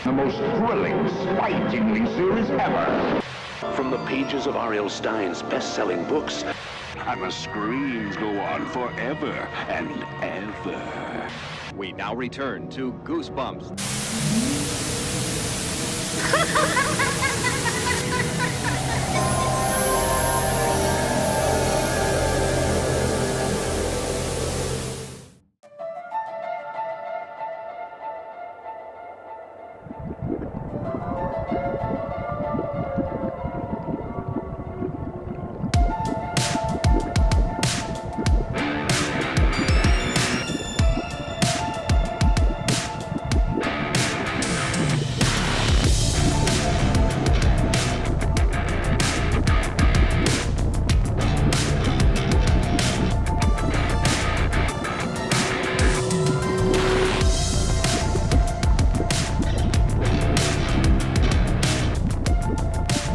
The most thrilling, spine-tingling series ever. From the pages of R.L. Stein's best-selling books, And the screams go on forever and ever. We now return to Goosebumps.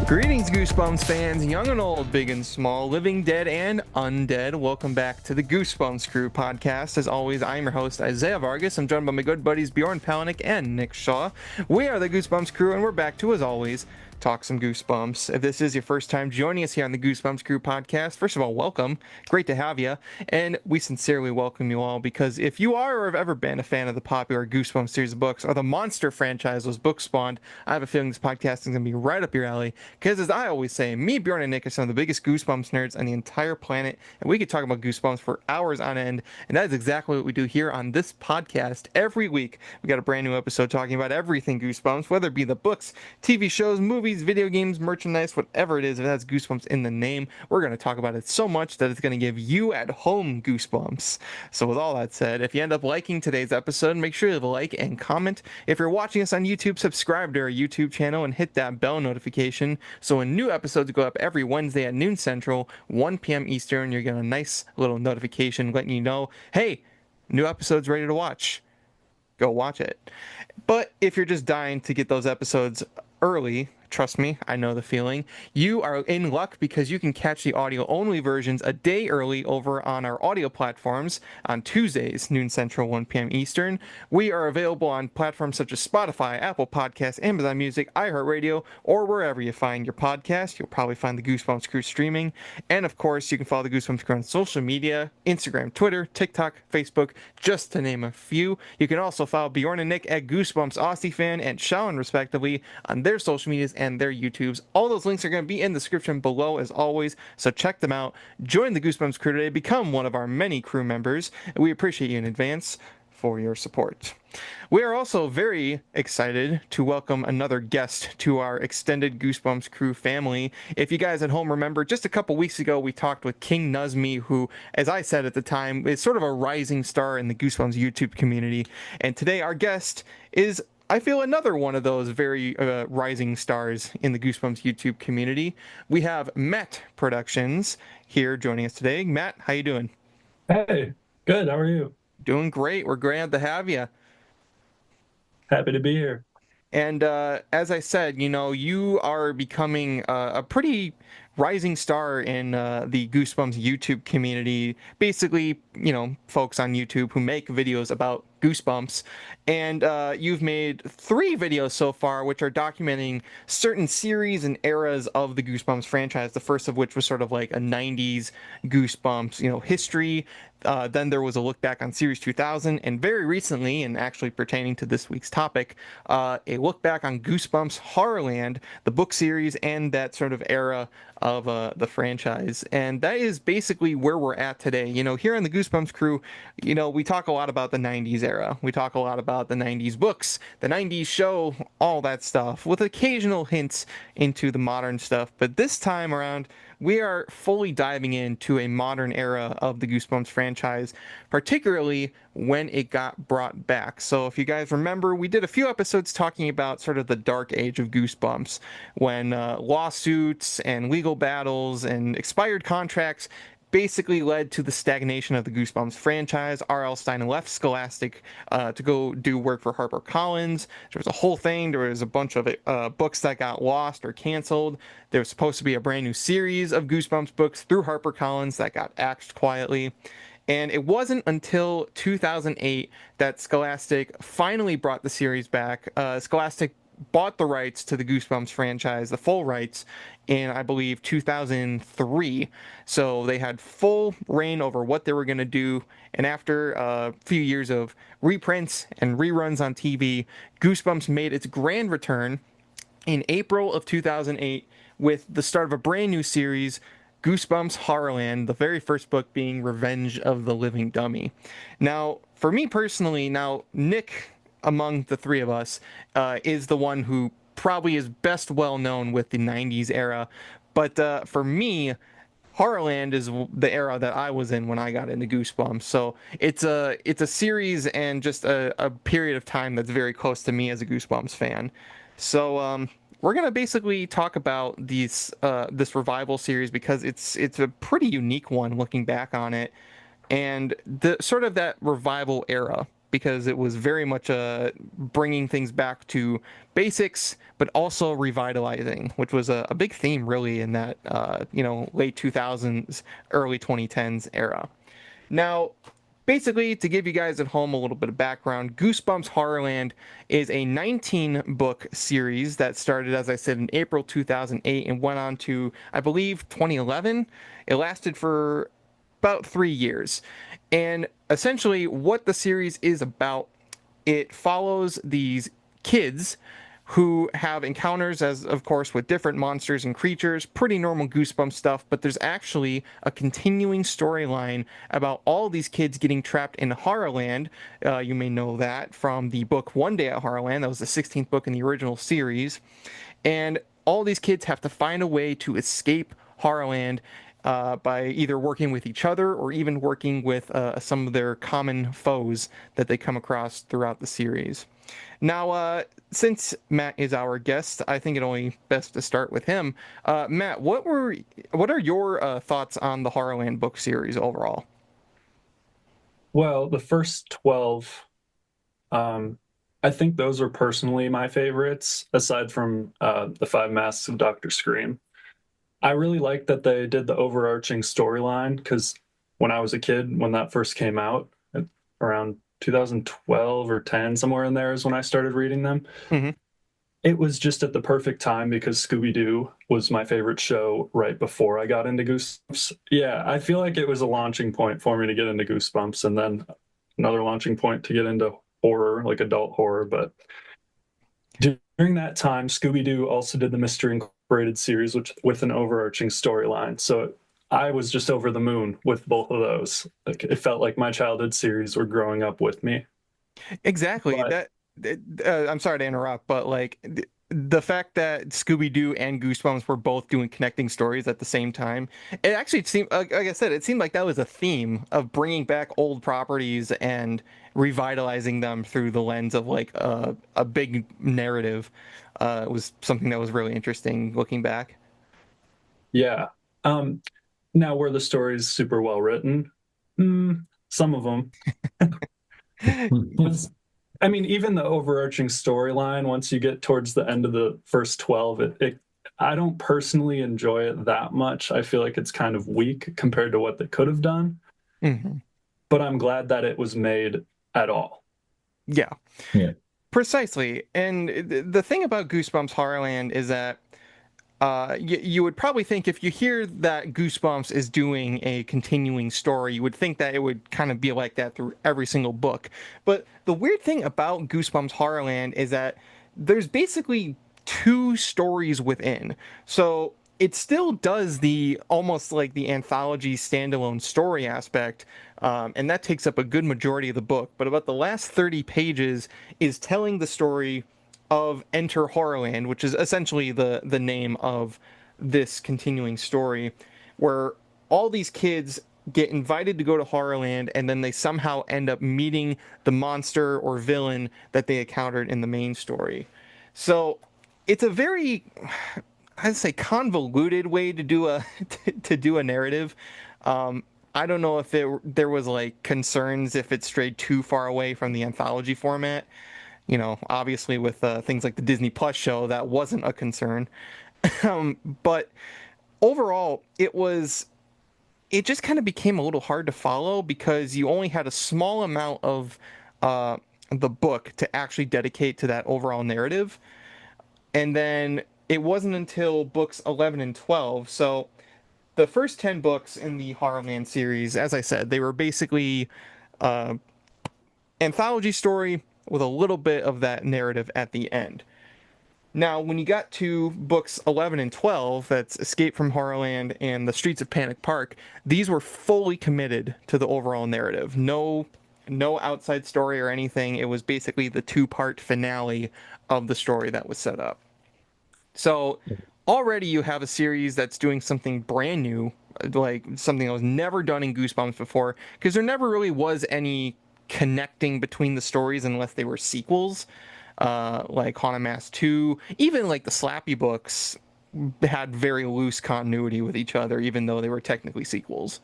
Greetings, Goosebumps fans, young and old, big and small, living dead and undead. Welcome back to the Goosebumps Crew Podcast. As always, I'm your host, Isaiah Vargas. I'm joined by my good buddies Bjorn Palaniuk and Nick Shaw. We are the Goosebumps Crew, and we're back to, as always, talk some Goosebumps. If this is your first time joining us here on the Goosebumps Crew Podcast, first of all, welcome. Great to have you. And we sincerely welcome you all, because if you are or have ever been a fan of the popular Goosebumps series of books or the monster franchise those books spawned, I have a feeling this podcast is going to be right up your alley. Because as I always say, me, Bjorn, and Nick are some of the biggest Goosebumps nerds on the entire planet, and we could talk about Goosebumps for hours on end, and that is exactly what we do here on this podcast. Every week, we got a brand new episode talking about everything Goosebumps, whether it be the books, TV shows, movies, video games, merchandise, whatever it is. If it has Goosebumps in the name, we're going to talk about it so much that it's going to give you at home Goosebumps. So with all that said, if you end up liking today's episode, make sure you leave a like and comment. If you're watching us on YouTube, subscribe to our YouTube channel and hit that bell notification so when new episodes go up every Wednesday at noon Central, 1 p.m. Eastern, you're getting a nice little notification letting you know, hey, new episode's ready to watch. Go watch it. But if you're just dying to get those episodes early, trust me, I know the feeling. You are in luck, because you can catch the audio-only versions a day early over on our audio platforms on Tuesdays, noon Central, 1 p.m. Eastern. We are available on platforms such as Spotify, Apple Podcasts, Amazon Music, iHeartRadio, or wherever you find your podcast. You'll probably find the Goosebumps Crew streaming. And of course, you can follow the Goosebumps Crew on social media, Instagram, Twitter, TikTok, Facebook, just to name a few. You can also follow Bjorn and Nick at Goosebumps Aussie Fan and Shawn, respectively, on their social medias and their YouTubes. All those links are going to be in the description below, as always, so check them out. Join the Goosebumps Crew today. Become one of our many crew members. We appreciate you in advance for your support. We are also very excited to welcome another guest to our extended Goosebumps Crew family. If you guys at home remember, just a couple weeks ago, we talked with King Nuzmi, who, as I said at the time, is sort of a rising star in the Goosebumps YouTube community. And today our guest is, I feel, another one of those very rising stars in the Goosebumps YouTube community. We have Matt Productions here joining us today. Matt, how you doing? Hey, good. How are you? Doing great. We're glad to have you. Happy to be here. And as I said, you know, you are becoming a pretty rising star in the Goosebumps YouTube community. Basically, you know, folks on YouTube who make videos about Goosebumps. And you've made 3 videos so far, which are documenting certain series and eras of the Goosebumps franchise. The first of which was sort of like a 90s Goosebumps, you know, history. Then there was a look back on Series 2000, and very recently, and actually pertaining to this week's topic, a look back on Goosebumps Horrorland, the book series, and that sort of era of the franchise. And that is basically where we're at today. You know, here on the Goosebumps Crew, you know, we talk a lot about the 90s era. We talk a lot about the 90s books, the 90s show, all that stuff, with occasional hints into the modern stuff. But this time around, we are fully diving into a modern era of the Goosebumps franchise, particularly when it got brought back. So if you guys remember, we did a few episodes talking about sort of the dark age of Goosebumps, when lawsuits and legal battles and expired contracts basically led to the stagnation of the Goosebumps franchise. R.L. Stein left Scholastic to go do work for HarperCollins. There was a whole thing. There was a bunch of books that got lost or canceled. There was supposed to be a brand new series of Goosebumps books through HarperCollins that got axed quietly. And it wasn't until 2008 that Scholastic finally brought the series back. Scholastic bought the rights to the Goosebumps franchise, the full rights, in, I believe, 2003. So they had full reign over what they were going to do. And after a few years of reprints and reruns on TV, Goosebumps made its grand return in April of 2008 with the start of a brand new series, Goosebumps Horrorland, the very first book being Revenge of the Living Dummy. Now, for me personally, Nick, among the three of us, is the one who probably is best well known with the 90s era. But for me, Horrorland is the era that I was in when I got into Goosebumps. So it's a series and just a period of time that's very close to me as a Goosebumps fan. So we're gonna basically talk about this revival series because it's a pretty unique one looking back on it, and the sort of that revival era, because it was very much bringing things back to basics, but also revitalizing, which was a big theme really in that late 2000s, early 2010s era. Now, basically, to give you guys at home a little bit of background, Goosebumps Horrorland is a 19-book series that started, as I said, in April 2008 and went on to, I believe, 2011. It lasted for about 3 years. And essentially, what the series is about, it follows these kids who have encounters, as of course, with different monsters and creatures, pretty normal Goosebumps stuff, but there's actually a continuing storyline about all these kids getting trapped in Horrorland. You may know that from the book One Day at Horrorland. That was the 16th book in the original series. And all these kids have to find a way to escape Horrorland by either working with each other or even working with some of their common foes that they come across throughout the series. Now, since Matt is our guest, I think it only best to start with him. Matt, what are your thoughts on the Horrorland book series overall? Well, the first 12, I think those are personally my favorites, aside from the Five Masks of Dr. Scream. I really like that they did the overarching storyline, because when I was a kid, when that first came out, around 2012 or 10, somewhere in there is when I started reading them. Mm-hmm. It was just at the perfect time because Scooby-Doo was my favorite show right before I got into Goosebumps. Yeah, I feel like it was a launching point for me to get into Goosebumps, and then another launching point to get into horror, like adult horror. But during that time, Scooby-Doo also did the Mystery Incorporated series, which with an overarching storyline. So I was just over the moon with both of those. Like, it felt like my childhood series were growing up with me. Exactly. But I'm sorry to interrupt, but like the fact that Scooby-Doo and Goosebumps were both doing connecting stories at the same time, it actually seemed, like I said, it seemed like that was a theme of bringing back old properties and revitalizing them through the lens of like a big narrative. It was something that was really interesting looking back. yeah. Now, were the stories super well written? Some of them. I mean, even the overarching storyline, once you get towards the end of the first 12, I don't personally enjoy it that much. I feel like it's kind of weak compared to what they could have done. Mm-hmm. But I'm glad that it was made at all. Yeah. Yeah. Precisely. And the thing about Goosebumps Horrorland is that you would probably think, if you hear that Goosebumps is doing a continuing story, you would think that it would kind of be like that through every single book. But the weird thing about Goosebumps Horrorland is that there's basically two stories within. So it still does the almost like the anthology standalone story aspect, and that takes up a good majority of the book. But about the last 30 pages is telling the story of Enter Horrorland, which is essentially the name of this continuing story, where all these kids get invited to go to Horrorland, and then they somehow end up meeting the monster or villain that they encountered in the main story. So it's a very, I'd say, convoluted way to do a narrative. I don't know if there was like concerns if it strayed too far away from the anthology format. You know, obviously with things like the Disney Plus show, that wasn't a concern. But overall, it just kind of became a little hard to follow because you only had a small amount of the book to actually dedicate to that overall narrative. And then it wasn't until books 11 and 12. So the first 10 books in the Horrorland series, as I said, they were basically anthology story with a little bit of that narrative at the end. Now, when you got to books 11 and 12, that's Escape from Horrorland and The Streets of Panic Park, these were fully committed to the overall narrative. No outside story or anything. It was basically the two-part finale of the story that was set up. So already you have a series that's doing something brand new, like something that was never done in Goosebumps before, because there never really was any connecting between the stories unless they were sequels, like Haunted Mask 2. Even like the Slappy books had very loose continuity with each other, even though they were technically sequels.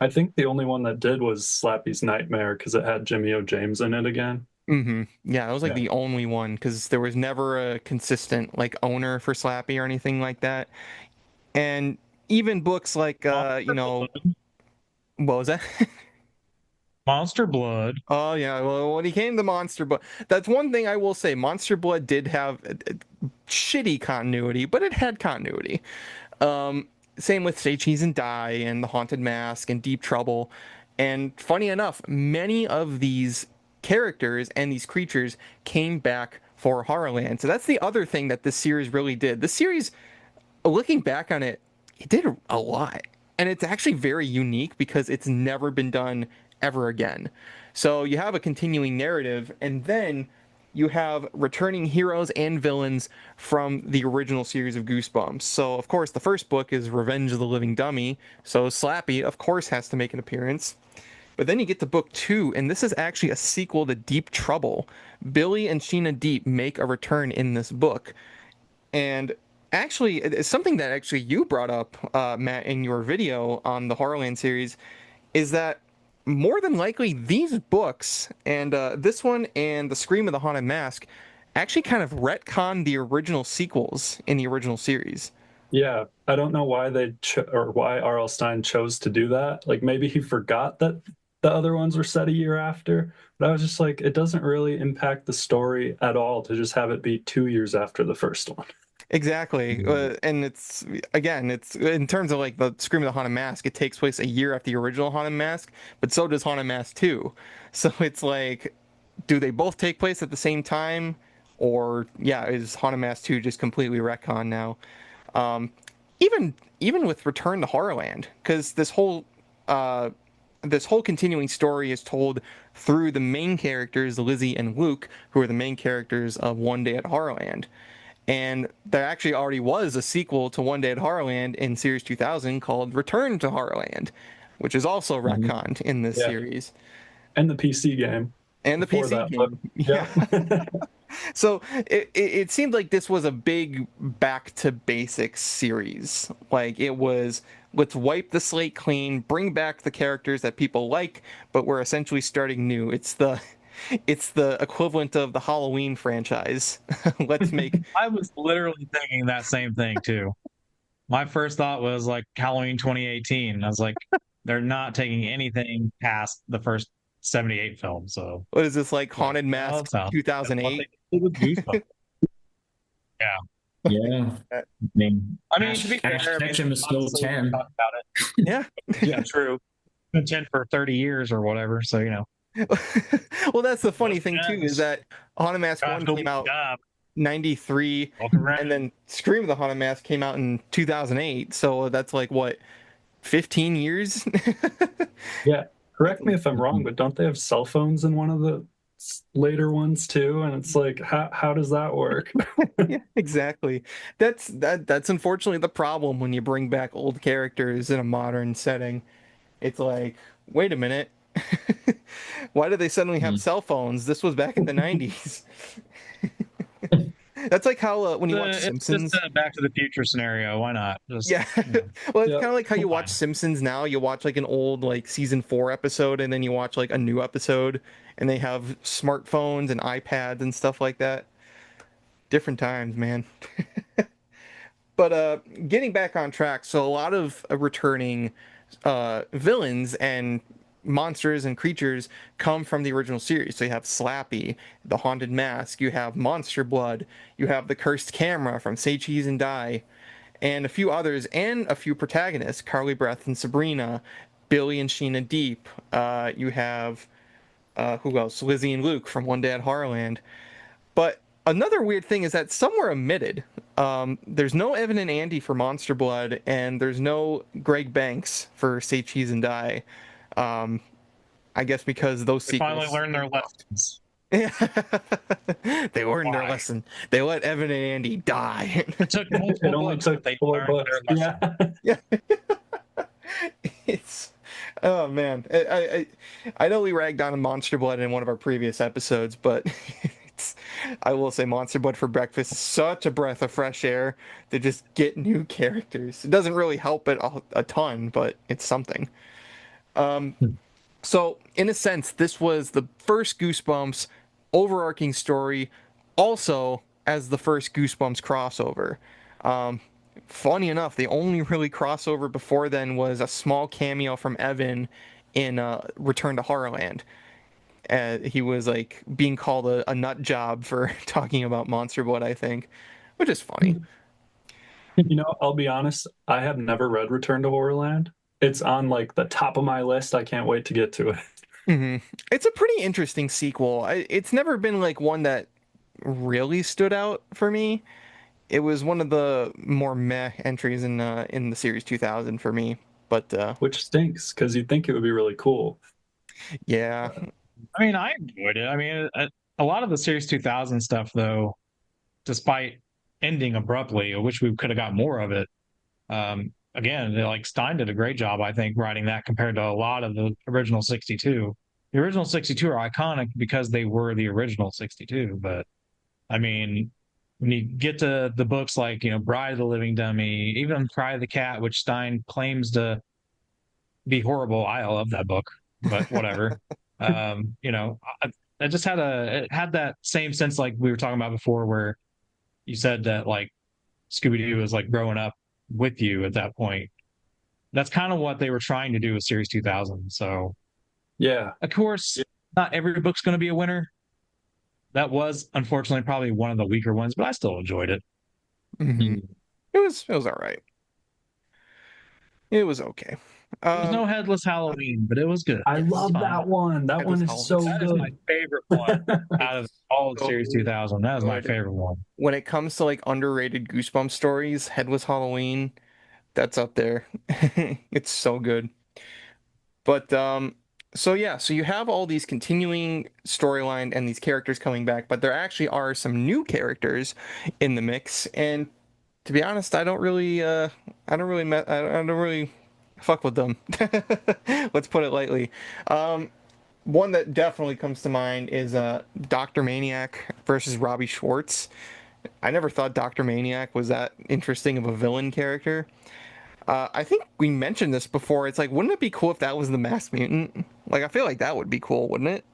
I think the only one that did was Slappy's Nightmare because it had Jimmy O. James in it again. Yeah, that was like Yeah. the only one because there was never a consistent like owner for Slappy or anything like that. And even books like what was that? Monster Blood. Oh yeah, well when he came to Monster Blood, that's one thing I will say. Monster Blood did have shitty continuity, but it had continuity. Same with Say Cheese and Die and The Haunted Mask and Deep Trouble. And funny enough, many of these characters and these creatures came back for Horrorland. So that's the other thing that this series really did. This series, looking back on it, it did a lot. And it's actually very unique because it's never been done ever again. So you have a continuing narrative, and then you have returning heroes and villains from the original series of Goosebumps. So, of course, the first book is Revenge of the Living Dummy. So Slappy, of course, has to make an appearance. But then you get to book 2, and this is actually a sequel to Deep Trouble. Billy and Sheena Deep make a return in this book. And actually, it's something that actually you brought up, Matt, in your video on the Horrorland series, is that more than likely these books, and this one and The Scream of the Haunted Mask, actually kind of retcon the original sequels in the original series. Yeah, I don't know why or why R.L. Stine chose to do that. Like maybe he forgot that the other ones were set a year after. But I was just like, it doesn't really impact the story at all to just have it be 2 years after the first one. Exactly. And it's in terms of like the Scream of the Haunted Mask, it takes place a year after the original Haunted Mask, but so does Haunted Mask 2. So it's like, do they both take place at the same time? Or yeah, is Haunted Mask 2 just completely retcon now? Even with Return to Horrorland, because this whole continuing story is told through the main characters, Lizzie and Luke, who are the main characters of One Day at Horrorland. And there actually already was a sequel to One Day at Horrorland in Series 2000 called Return to Horrorland, which is also retconned in this series. And the PC game. And the PC game. Yeah. So it seemed like this was a big back to basics series. Like it was, let's wipe the slate clean, bring back the characters that people like, but we're essentially starting new. It's the equivalent of the Halloween franchise. Let's make. I was literally thinking that same thing too. My first thought was like Halloween 2018. I was like, they're not taking anything past the first 78 films. So What is this, like Haunted Mask 2008? Yeah. Yeah. I mean, to be fair, Ketchum is still 10. About it. Yeah. Yeah, true. Been 10 for 30 years or whatever. So, you know. Well, that's the funny thing too, is that Haunted Mask 1 came out 93, and then Scream of the Haunted Mask came out in 2008. So that's like what, 15 years? Yeah. Correct me if I'm wrong, but don't they have cell phones in one of the later ones too? And it's like, how does that work? Yeah, exactly. That's unfortunately the problem when you bring back old characters in a modern setting. It's like, wait a minute. Why did they suddenly have cell phones? This was back in the 90s. That's like how when you watch Simpsons. It's just a Back to the Future scenario. Why not? Just, yeah. Well, it's kind of like how you watch Simpsons now. You watch like an old like season 4 episode, and then you watch like a new episode, and they have smartphones and iPads and stuff like that. Different times, man. But getting back on track, so a lot of returning villains and monsters and creatures come from the original series. So you have Slappy, the Haunted Mask, you have Monster Blood, you have the Cursed Camera from Say Cheese and Die, and a few others, and a few protagonists, Carly Breath and Sabrina, Billy and Sheena Deep. You have, who else? Lizzie and Luke from One Day at Horrorland. But another weird thing is that some were omitted. There's no Evan and Andy for Monster Blood, and there's no Greg Banks for Say Cheese and Die. I guess because those They sequels finally learned their lessons. Yeah. They learned their lesson. They let Evan and Andy die. It took multiple It only books, took but they 4 learned books. their lesson. Yeah. It's oh man. I know we ragged on Monster Blood in one of our previous episodes, but I will say Monster Blood for Breakfast is such a breath of fresh air to just get new characters. It doesn't really help it a ton, but it's something. So in a sense, this was the first Goosebumps overarching story, also as the first Goosebumps crossover. Funny enough, the only really crossover before then was a small cameo from Evan in Return to Horrorland. He was like being called a nut job for talking about Monster Blood, I think, which is funny. I'll be honest, I have never read Return to Horrorland. It's on like the top of my list. I can't wait to get to it. Mm-hmm. It's a pretty interesting sequel. It's never been like one that really stood out for me. It was one of the more meh entries in the series 2000 for me, but Which stinks because you'd think it would be really cool. Yeah. I mean, I enjoyed it. I mean, a lot of the Series 2000 stuff, though, despite ending abruptly, I wish we could have got more of it. Again, like Stein did a great job, I think, writing that compared to a lot of the original 62. The original 62 are iconic because they were the original 62. But I mean, when you get to the books like, Bride of the Living Dummy, even Cry of the Cat, which Stein claims to be horrible. I love that book, but whatever. I just it had that same sense like we were talking about before, where you said that like Scooby-Doo was like growing up with you at that point. That's kind of what they were trying to do with Series 2000. So, yeah, of course, not every book's going to be a winner. That was unfortunately probably one of the weaker ones, but I still enjoyed it. Mm-hmm. It was all right. It was okay. There's no Headless Halloween, but it was good. I love that one. That one is so good. That is my favorite one out of all of Series 2000. That is my favorite one. When it comes to like underrated Goosebumps stories, Headless Halloween, that's up there. It's so good. But so you have all these continuing storyline and these characters coming back, but there actually are some new characters in the mix. And to be honest, I don't really fuck with them. Let's put it lightly. One that definitely comes to mind is Dr. Maniac versus Robbie Schwartz. I never thought Dr. Maniac was that interesting of a villain character. I think we mentioned this before. It's like, wouldn't it be cool if that was the Masked Mutant? Like, I feel like that would be cool, wouldn't it?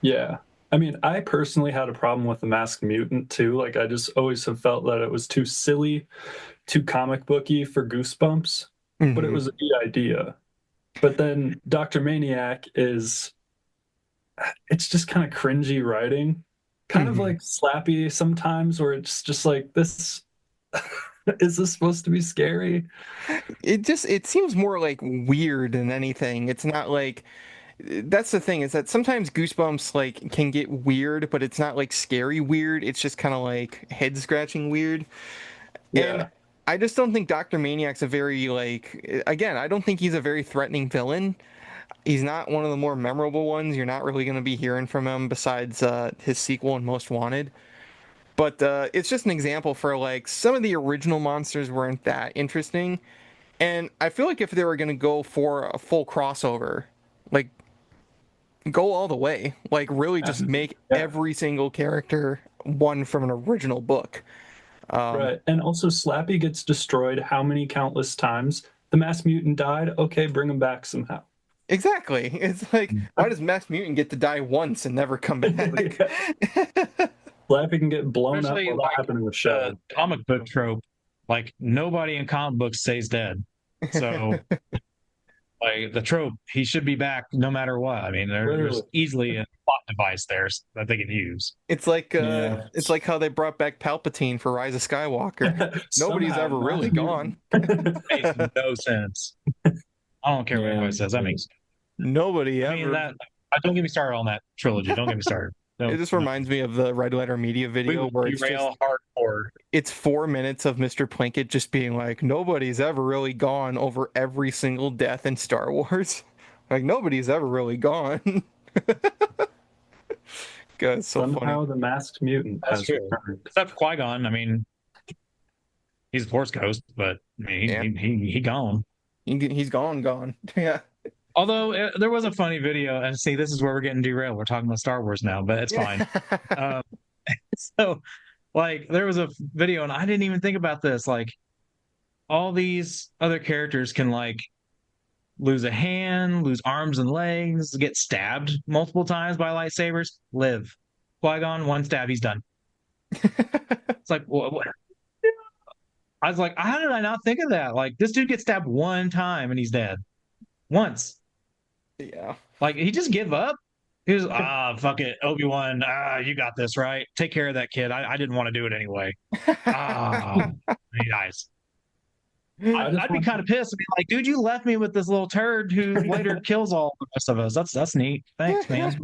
Yeah. I mean, I personally had a problem with the Masked Mutant too. Like, I just always have felt that it was too silly, too comic booky for Goosebumps. Mm-hmm. But it was a good idea. But then Dr. Maniac it's just kind of cringy writing. Kind of like Slappy sometimes, where it's just like, this... Is this supposed to be scary? It seems more like weird than anything. It's not like... That's the thing, is that sometimes Goosebumps like can get weird, but it's not like scary weird. It's just kind of like head scratching weird. Yeah. And I just don't think Dr. Maniac's a very I don't think he's a very threatening villain. He's not one of the more memorable ones. You're not really going to be hearing from him besides his sequel in Most Wanted. But it's just an example for like some of the original monsters weren't that interesting. And I feel like if they were going to go for a full crossover, like go all the way, like really just make every single character one from an original book. Right. And also Slappy gets destroyed how many countless times? The Masked Mutant died. Okay, bring him back somehow. Exactly. It's like, why does Masked Mutant get to die once and never come back? Slappy can get blown especially up while happening with Shadow. Comic book trope, like nobody in comic books stays dead. So Like the trope, he should be back no matter what. I mean, there's Literally. easily a plot device there that they can use. It's like Yeah. it's like how they brought back Palpatine for Rise of Skywalker. Nobody's Somehow, ever really gone. Makes no sense. I don't care what anybody says. That makes Nobody I ever. mean that. Don't get me started on that trilogy. Don't get me started. No, It just reminds me of the Red Letter Media we video will where it's derail just, hardcore. it's 4 minutes of Mr. Plinkett just being like, nobody's ever really gone over every single death in Star Wars. Like nobody's ever really gone. God, it's so Somehow funny. the masked mutant That's has true. returned. Except Qui-Gon. I mean, he's a Force ghost, but I mean, Yeah. he gone. He's gone. Yeah. Although there was a funny video, and see, this is where we're getting derailed. We're talking about Star Wars now, but it's fine. So, like, there was a video, and I didn't even think about this. Like, all these other characters can like lose a hand, lose arms and legs, get stabbed multiple times by lightsabers, live. Qui-Gon, one stab, he's done. It's like, what? I was like, how did I not think of that? Like, this dude gets stabbed one time and he's dead. Once. Yeah. Like, he just give up. He was, fuck it, Obi-Wan, you got this, right? Take care of that kid. I didn't want to do it anyway. He dies. I'd be kind of pissed and be like, dude, you left me with this little turd who later kills all the rest of us. That's neat. Thanks, man.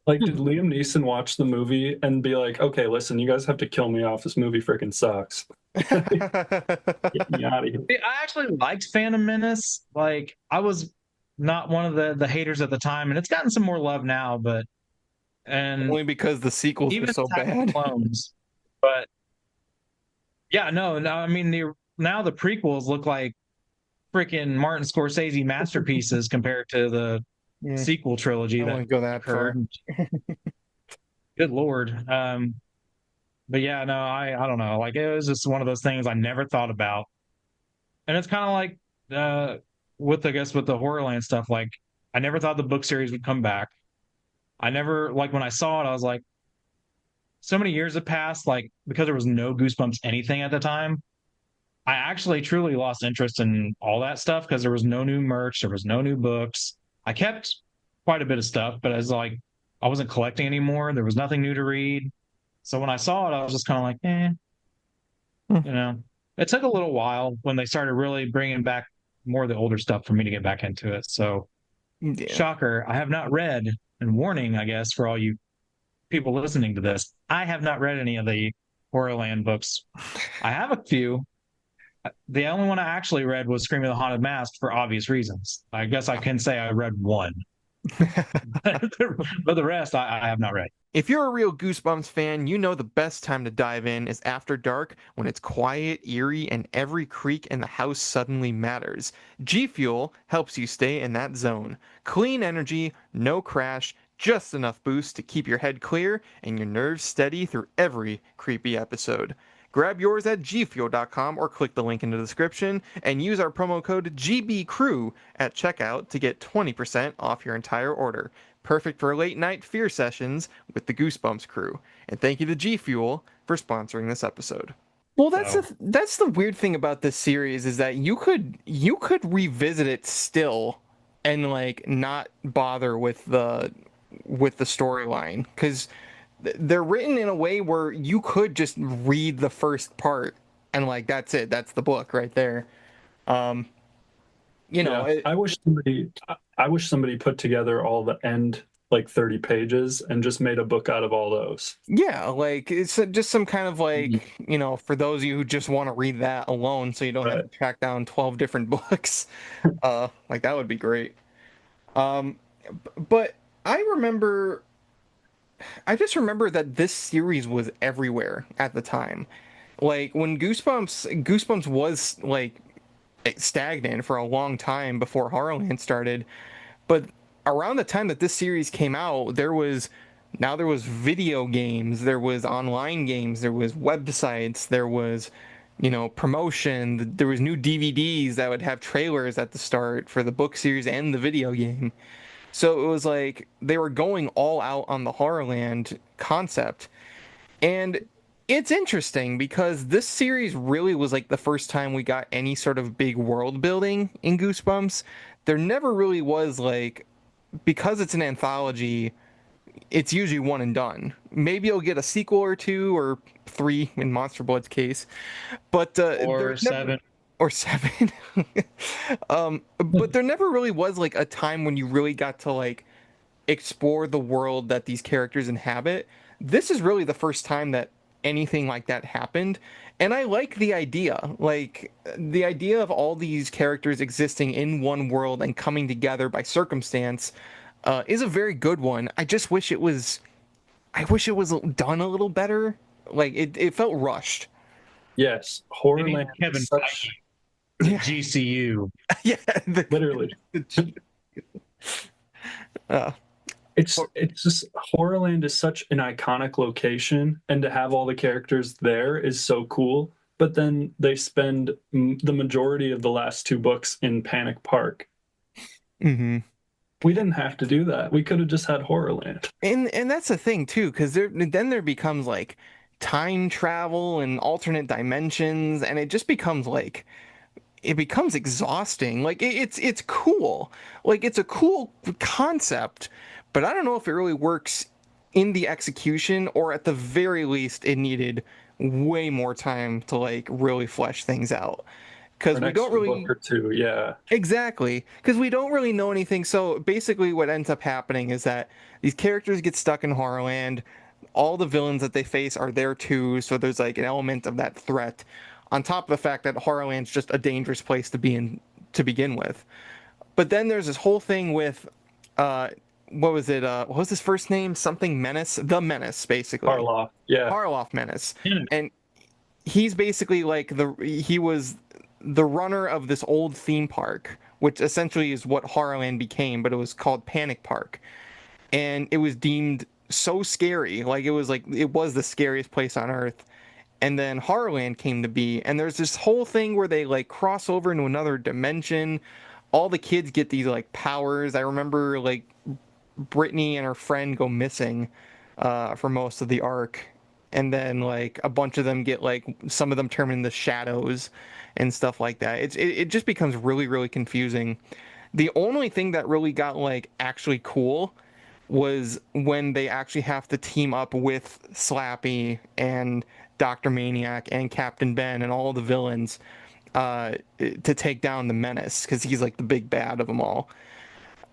Like, did Liam Neeson watch the movie and be like, okay, listen, you guys have to kill me off. This movie freaking sucks. Get me out of here. I actually liked Phantom Menace. Like, I was not one of the haters at the time, and it's gotten some more love now, but Only because the sequels were so Attack of the bad. Clones. But yeah, no, I mean now the prequels look like freaking Martin Scorsese masterpieces compared to the Yeah. sequel trilogy I that wouldn't go that far. occurred. Good Lord. But yeah, no, I don't know. Like, it was just one of those things I never thought about. And it's kind of like with the Horrorland stuff, like I never thought the book series would come back. I never, like, when I saw it, I was like, so many years have passed, like, because there was no Goosebumps anything at the time. I actually truly lost interest in all that stuff because there was no new merch, there was no new books. I kept quite a bit of stuff, but as like I wasn't collecting anymore, there was nothing new to read. So when I saw it, I was just kind of like, you know. It took a little while when they started really bringing back more of the older stuff for me to get back into it. So, Yeah. shocker, I have not read, and warning, I guess, for all you people listening to this, I have not read any of the Horrorland books. I have a few. The only one I actually read was Scream of the Haunted Mask for obvious reasons. I guess I can say I read one. But the rest I have not read. If you're a real Goosebumps fan, you know the best time to dive in is after dark when it's quiet, eerie, and every creak in the house suddenly matters. G Fuel helps you stay in that zone. Clean energy, no crash, just enough boost to keep your head clear and your nerves steady through every creepy episode. Grab yours at gfuel.com or click the link in the description and use our promo code GBCREW at checkout to get 20% off your entire order. Perfect for late night fear sessions with the Goosebumps crew. And thank you to G Fuel for sponsoring this episode. Well, that's the weird thing about this series is that you could revisit it still and like not bother with the storyline because they're written in a way where you could just read the first part and like that's it, that's the book right there. I wish somebody put together all the end like 30 pages and just made a book out of all those. Yeah, like it's just some kind of like, for those of you who just want to read that alone so you don't have to track down 12 different books. Like that would be great. But I just remember that this series was everywhere at the time. Like when Goosebumps was like stagnant for a long time before Horrorland started, but around the time that this series came out, there was video games, there was online games, there was websites, there was promotion, there was new DVDs that would have trailers at the start for the book series and the video game. So it was like they were going all out on the Horrorland concept. And it's interesting because this series really was like the first time we got any sort of big world building in Goosebumps. there never really was like, because it's an anthology, it's usually one and done. Maybe you'll get a sequel or two or three in Monster Blood's case, but Or seven. or seven. But there never really was like a time when you really got to like explore the world that these characters inhabit. This is really the first time that anything like that happened. And I like the idea. Like the idea of all these characters existing in one world and coming together by circumstance is a very good one. I just wish it was done a little better. Like it felt rushed. Yes, They need Horrorland Kevin is such Feige, the GCU. Yeah, literally. uh, It's just Horrorland is such an iconic location, and to have all the characters there is so cool. But then they spend the majority of the last two books in Panic Park. mm-hmm. We didn't have to do that. We could have just had Horrorland. And that's the thing too, because there becomes like time travel and alternate dimensions, and it just becomes like it becomes exhausting. Like it's cool, like it's a cool concept, but I don't know if it really works in the execution, or at the very least, it needed way more time to like really flesh things out. Because we don't really book or two, yeah. Exactly, because we don't really know anything. So basically, what ends up happening is that these characters get stuck in Horrorland. All the villains that they face are there too, so there's like an element of that threat. On top of the fact that Horrorland's just a dangerous place to be in to begin with. But then there's this whole thing with, what was it? What was his first name? Something Menace, the Menace, basically. Harloff, yeah. Harloff Menace, Yeah. and he's basically like he was the runner of this old theme park, which essentially is what Horrorland became, but it was called Panic Park. And it was deemed so scary, like it was the scariest place on earth. And then Horrorland came to be, and there's this whole thing where they like cross over into another dimension. All the kids get these like powers. I remember like Brittany and her friend go missing for most of the arc, and then like a bunch of them get like some of them turn into shadows and stuff like that. It just becomes really, really confusing. The only thing that really got like actually cool was when they actually have to team up with Slappy and Dr. Maniac and Captain Ben and all the villains to take down the Menace, because he's like the big bad of them all.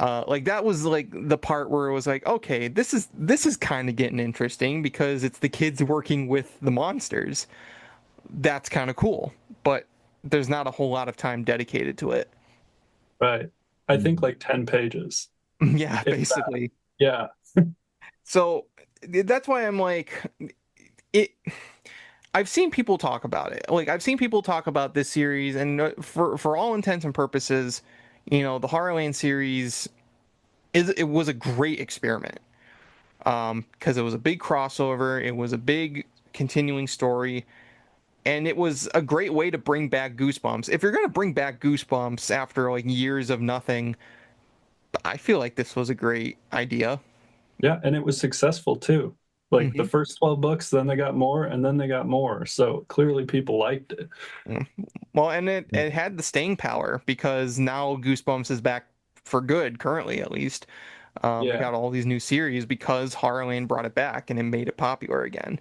Like that was like the part where it was like, okay, this is kind of getting interesting, because it's the kids working with the monsters. That's kind of cool, but there's not a whole lot of time dedicated to it. Right. I think like 10 pages. Yeah, If basically. Yeah. So that's why I'm like, it. I've seen people talk about it. Like I've seen people talk about this series, and for all intents and purposes, the Horrorland series it was a great experiment. Because it was a big crossover, it was a big continuing story, and it was a great way to bring back Goosebumps. If you're gonna bring back Goosebumps after like years of nothing, I feel like this was a great idea. Yeah, and it was successful too. Like the first 12 books, then they got more, and then they got more. So clearly people liked it. Well, and it had the staying power, because now Goosebumps is back for good, currently at least. We got all these new series because Horrorland brought it back and it made it popular again.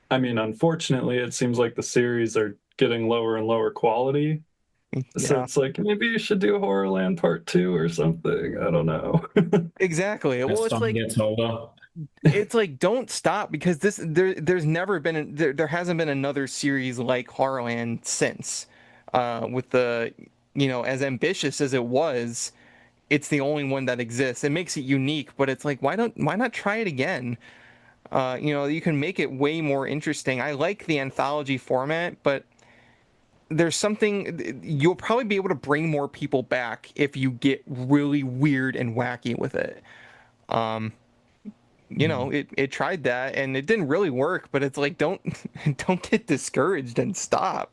I mean, unfortunately, it seems like the series are getting lower and lower quality. So Yeah. it's like, maybe you should do Horrorland Part 2 or something. I don't know. Exactly. As Well, it's some like gets older. it's like don't stop, because there's never been there hasn't been another series like Horrorland since. With the as ambitious as it was, it's the only one that exists. It makes it unique, but it's like why not try it again? You can make it way more interesting. I like the anthology format, but there's something you'll probably be able to bring more people back if you get really weird and wacky with it. It tried that and it didn't really work, but it's like don't get discouraged and stop.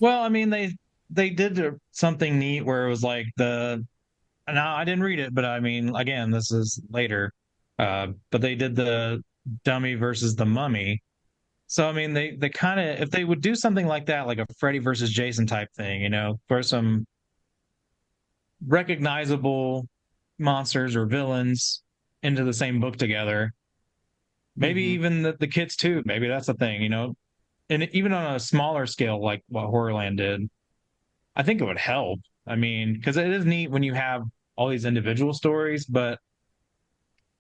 Well, I mean, they did something neat where it was like now I didn't read it, but I mean, again, this is later. But they did the Dummy versus the Mummy. So I mean, they kind of, if they would do something like that, like a Freddy versus Jason type thing, for some recognizable monsters or villains into the same book together. Maybe even the kids too. Maybe that's the thing, And even on a smaller scale, like what Horrorland did, I think it would help. I mean, because it is neat when you have all these individual stories, but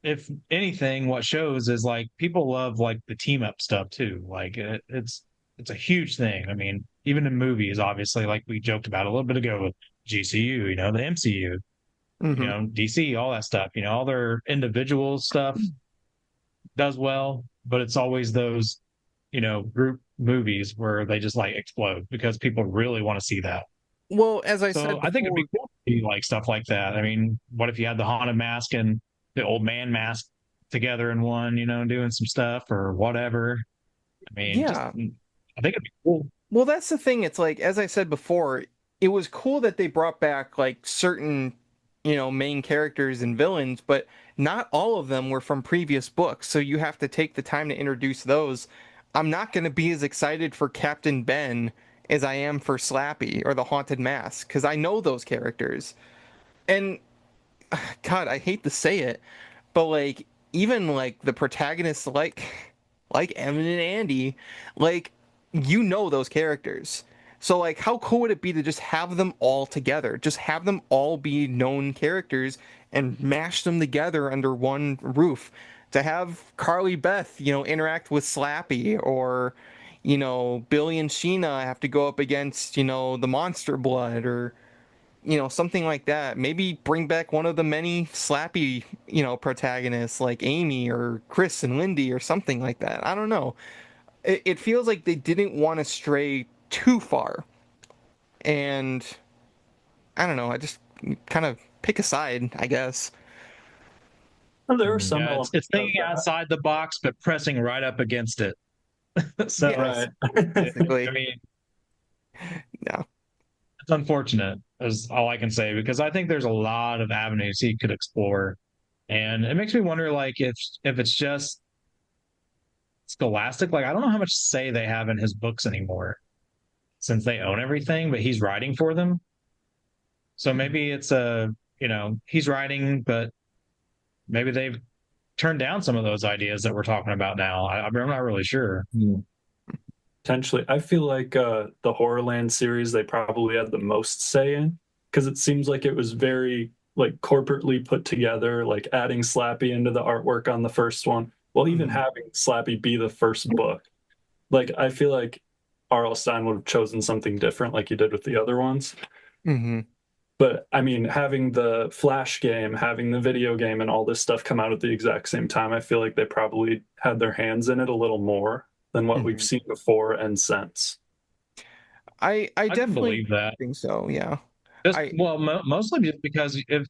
if anything, what shows is like people love like the team up stuff too. Like it's a huge thing. I mean, even in movies, obviously, like we joked about a little bit ago with GCU, the MCU, DC, all that stuff. All their individual stuff does well, but it's always those, group movies where they just like explode because people really want to see that. Well, as I So said I think it'd before, be cool to see like stuff like that. I mean, what if you had the haunted mask and the old man mask together in one, doing some stuff or whatever? I mean, yeah. I think it'd be cool. Well, that's the thing. It's like, as I said before, it was cool that they brought back like certain, main characters and villains, but not all of them were from previous books. So you have to take the time to introduce those. I'm not going to be as excited for Captain Ben as I am for Slappy or the Haunted Mask because I know those characters. And God, I hate to say it, but like even like the protagonists like Evan and Andy, like those characters. So like how cool would it be to just have them all together? Just have them all be known characters and mash them together under one roof. To have Carly Beth, interact with Slappy or Billy and Sheena have to go up against, the Monster Blood or something like that. Maybe bring back one of the many Slappy, protagonists like Amy or Chris and Lindy or something like that. I don't know. It feels like they didn't want to stray too far. And I don't know. I just kind of pick a side, I guess. Well, there are some Yeah, elements it's of thinking that. outside the box, but pressing right up against it. So, Yes, Right. basically. I mean, Yeah. it's unfortunate, is all I can say, because I think there's a lot of avenues he could explore. And it makes me wonder, like, if it's just Scholastic, like, I don't know how much say they have in his books anymore since they own everything, but he's writing for them. So maybe it's he's writing, but maybe they've turned down some of those ideas that we're talking about now. I'm not really sure. Potentially. I feel like the Horrorland series they probably had the most say in because it seems like it was very like corporately put together, like adding Slappy into the artwork on the first one, while even having Slappy be the first book. Like I feel like R.L. Stine would have chosen something different like he did with the other ones. Mm-hmm. But I mean, having the Flash game, having the video game, and all this stuff come out at the exact same time, I feel like they probably had their hands in it a little more than what we've seen before and since. I I can definitely believe that. think so. Yeah. Just I well, mostly just because if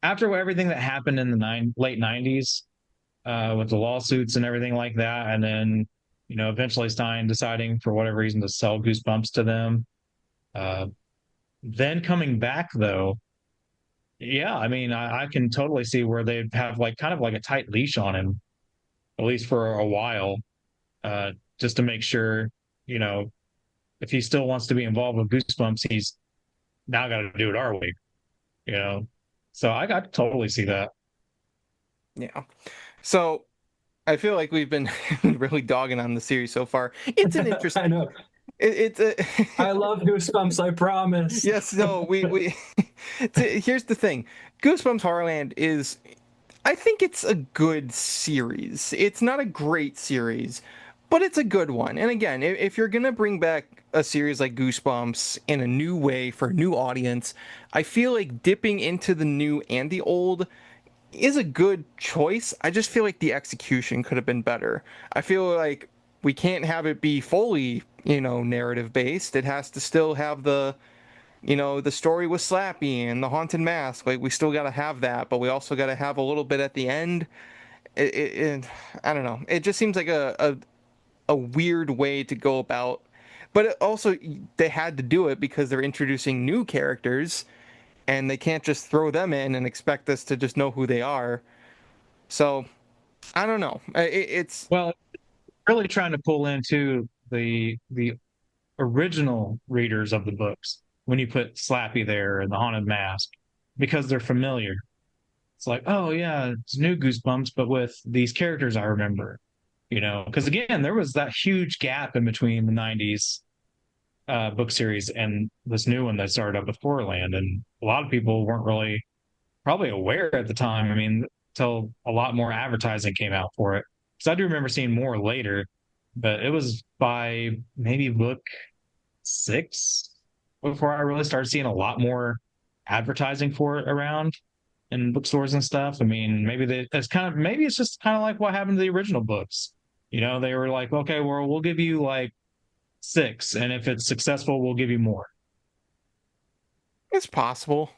after everything that happened in the late '90s, with the lawsuits and everything like that, and then eventually Stein deciding for whatever reason to sell Goosebumps to them. Then coming back though, yeah, I mean, I can totally see where they'd have like kind of like a tight leash on him, at least for a while, just to make sure, you know, if he still wants to be involved with Goosebumps, he's now got to do it our way, you know. So I got to totally see that. yeah. So I feel like we've been really dogging on the series so far. It's an I interesting. know. It's a. I love Goosebumps, I promise. Yes. No. We. Here's the thing. Goosebumps Horrorland is. I think it's a good series. It's not a great series, but it's a good one. And again, if you're gonna bring back a series like Goosebumps in a new way for a new audience, I feel like dipping into the new and the old is a good choice. I just feel like the execution could have been better. I feel like we can't have it be fully, narrative based. It has to still have the story with Slappy and the haunted mask. Like we still got to have that, but we also got to have a little bit at the end. I don't know. It just seems like a weird way to go about. But it also, they had to do it because they're introducing new characters, and they can't just throw them in and expect us to just know who they are. So I don't know. It's Well, really trying to pull into the original readers of the books when you put Slappy there and the Haunted Mask because they're familiar. It's like, oh yeah, it's new Goosebumps, but with these characters I remember, because again, there was that huge gap in between the '90s book series and this new one that started up with Horrorland, and a lot of people weren't really probably aware at the time. I mean, till a lot more advertising came out for it. So I do remember seeing more later, but it was by maybe book 6 before I really started seeing a lot more advertising for it around in bookstores and stuff. I mean, maybe it's just kind of like what happened to the original books. They were like, okay, well, we'll give you like 6, and if it's successful, we'll give you more. It's possible.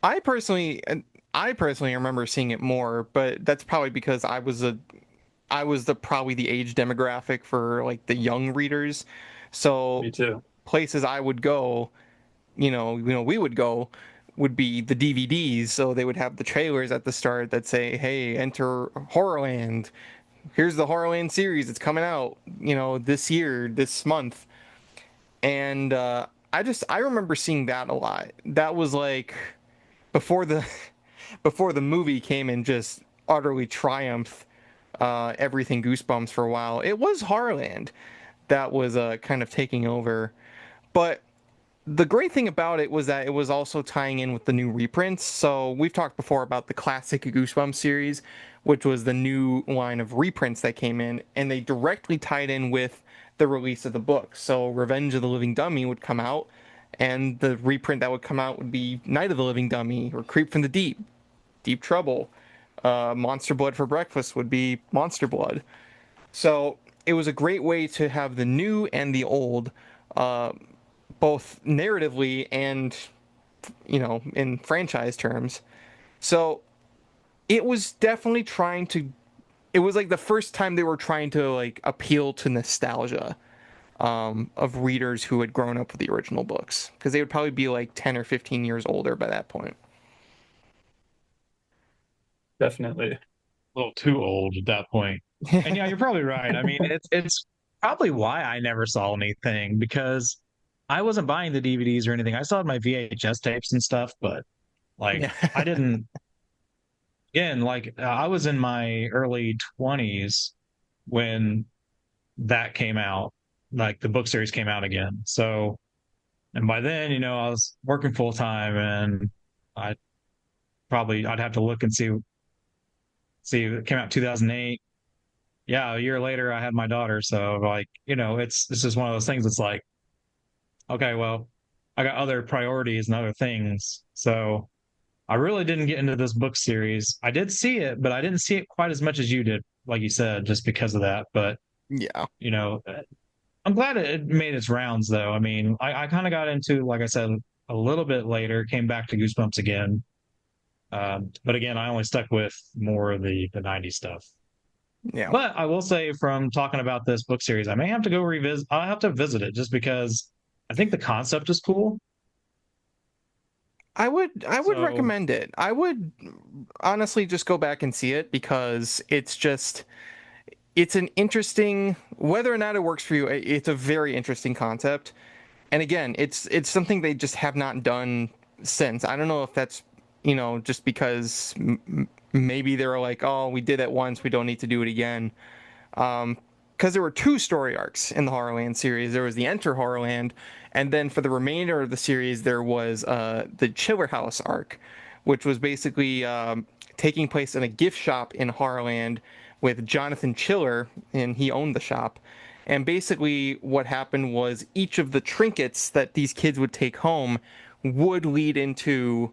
I personally remember seeing it more, but that's probably because I was probably the age demographic for like the young readers. So Me too. places I would go, we would go would be the DVDs. So they would have the trailers at the start that say, "Hey, enter Horrorland. Here's the Horrorland series. It's coming out, this year, this month." And I remember seeing that a lot. That was like before the movie came and just utterly triumphed everything Goosebumps for a while. It was Horrorland that was kind of taking over. But the great thing about it was that it was also tying in with the new reprints. So we've talked before about the classic Goosebumps series, which was the new line of reprints that came in, and they directly tied in with the release of the book. So Revenge of the Living Dummy would come out, and the reprint that would come out would be Night of the Living Dummy or Creep from the Deep, Deep Trouble. Monster Blood for Breakfast would be Monster Blood. So it was a great way to have the new and the old, both narratively and, in franchise terms. So it was definitely it was like the first time they were trying to like appeal to nostalgia of readers who had grown up with the original books, because they would probably be like 10 or 15 years older by that point. Definitely. A little too old at that point. And yeah, you're probably right. I mean, it's probably why I never saw anything, because I wasn't buying the DVDs or anything. I still had my VHS tapes and stuff, but like Yeah. I didn't. Again, like I was in my early 20s when that came out, like the book series came out again. So, and by then, I was working full time, and I I'd have to look and see. It came out 2008. Yeah, a year later, I had my daughter. So, like, it's just one of those things. It's like, okay, well, I got other priorities and other things. So I really didn't get into this book series. I did see it, but I didn't see it quite as much as you did, like you said, just because of that. But, Yeah. I'm glad it made its rounds, though. I mean, I kind of got into, like I said, a little bit later, came back to Goosebumps again. But again, I only stuck with more of the '90s stuff. Yeah. But I will say, from talking about this book series, I may have to go revisit. I'll have to visit it just because I think the concept is cool. I would So, recommend it. I would honestly just go back and see it, because it's an interesting, whether or not it works for you, it's a very interesting concept. And again, it's something they just have not done since. I don't know if that's, just because maybe they were like, "Oh, we did it once, we don't need to do it again." Because there were 2 story arcs in the Horrorland series. There was the Enter Horrorland, and then for the remainder of the series, there was the Chiller House arc, which was basically taking place in a gift shop in Horrorland with Jonathan Chiller, and he owned the shop. And basically what happened was each of the trinkets that these kids would take home would lead into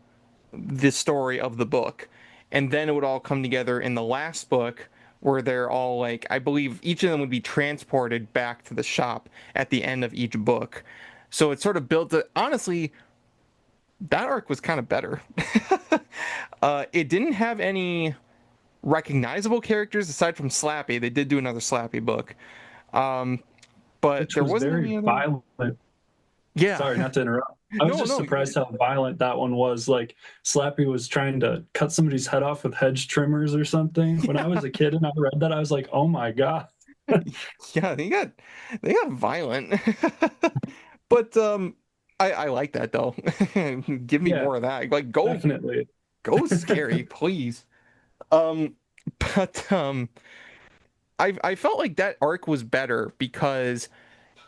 the story of the book. And then it would all come together in the last book, where they're all like, I believe each of them would be transported back to the shop at the end of each book. So it sort of built honestly, that arc was kind of better. It didn't have any recognizable characters aside from Slappy. They did do another Slappy book. But Which there was wasn't very any other. violent. Yeah. Sorry, not to interrupt. I was No, just no, surprised how violent that one was. Like Slappy was trying to cut somebody's head off with hedge trimmers or something. When I was a kid and I read that, I was like, "Oh my God." yeah, they got violent. But I like that though. Give me Yeah, more of that. Like definitely. go scary, please. Um but I felt like that arc was better because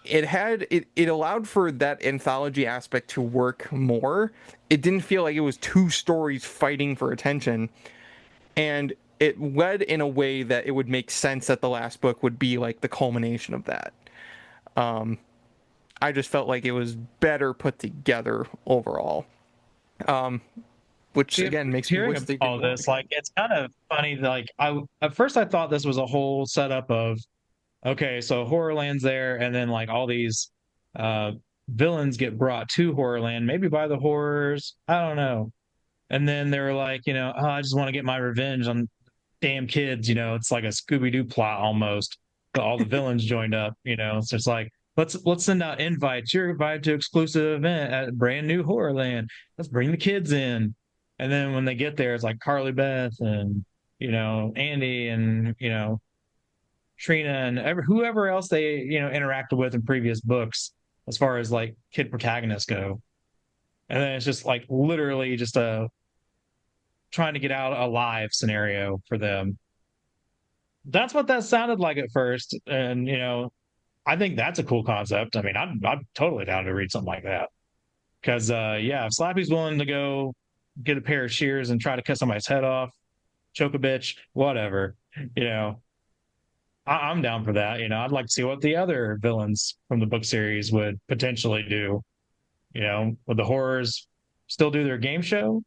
it allowed for that anthology aspect to work more. It didn't feel like it was two stories fighting for attention, and it led in a way that it would make sense that the last book would be like the culmination of that. I just felt like it was better put together overall. Um, which again makes me Hearing wish they did all more. this, like it's kind of funny. Like I at first I thought this was a whole setup of okay, so Horrorland's there, and then like all these uh villains get brought to Horrorland, maybe by the horrors. I don't know. And then they were like, oh, I just want to get my revenge on damn kids. It's like a Scooby-Doo plot almost. But all the villains joined up. So it's like let's send out invites. You're invited to exclusive event at brand new Horrorland. Let's bring the kids in. And then when they get there, it's like Carly Beth and Andy and Trina and whoever else they interacted with in previous books as far as like kid protagonists go. And then it's just like literally just a trying to get out alive scenario for them. That's what that sounded like at first, and I think that's a cool concept. I mean, I'm totally down to read something like that because yeah, if Slappy's willing to go get a pair of shears and try to cut somebody's head off, choke a bitch, whatever, you know, I'm down for that. I'd like to see what the other villains from the book series would potentially do. Would the horrors still do their game show?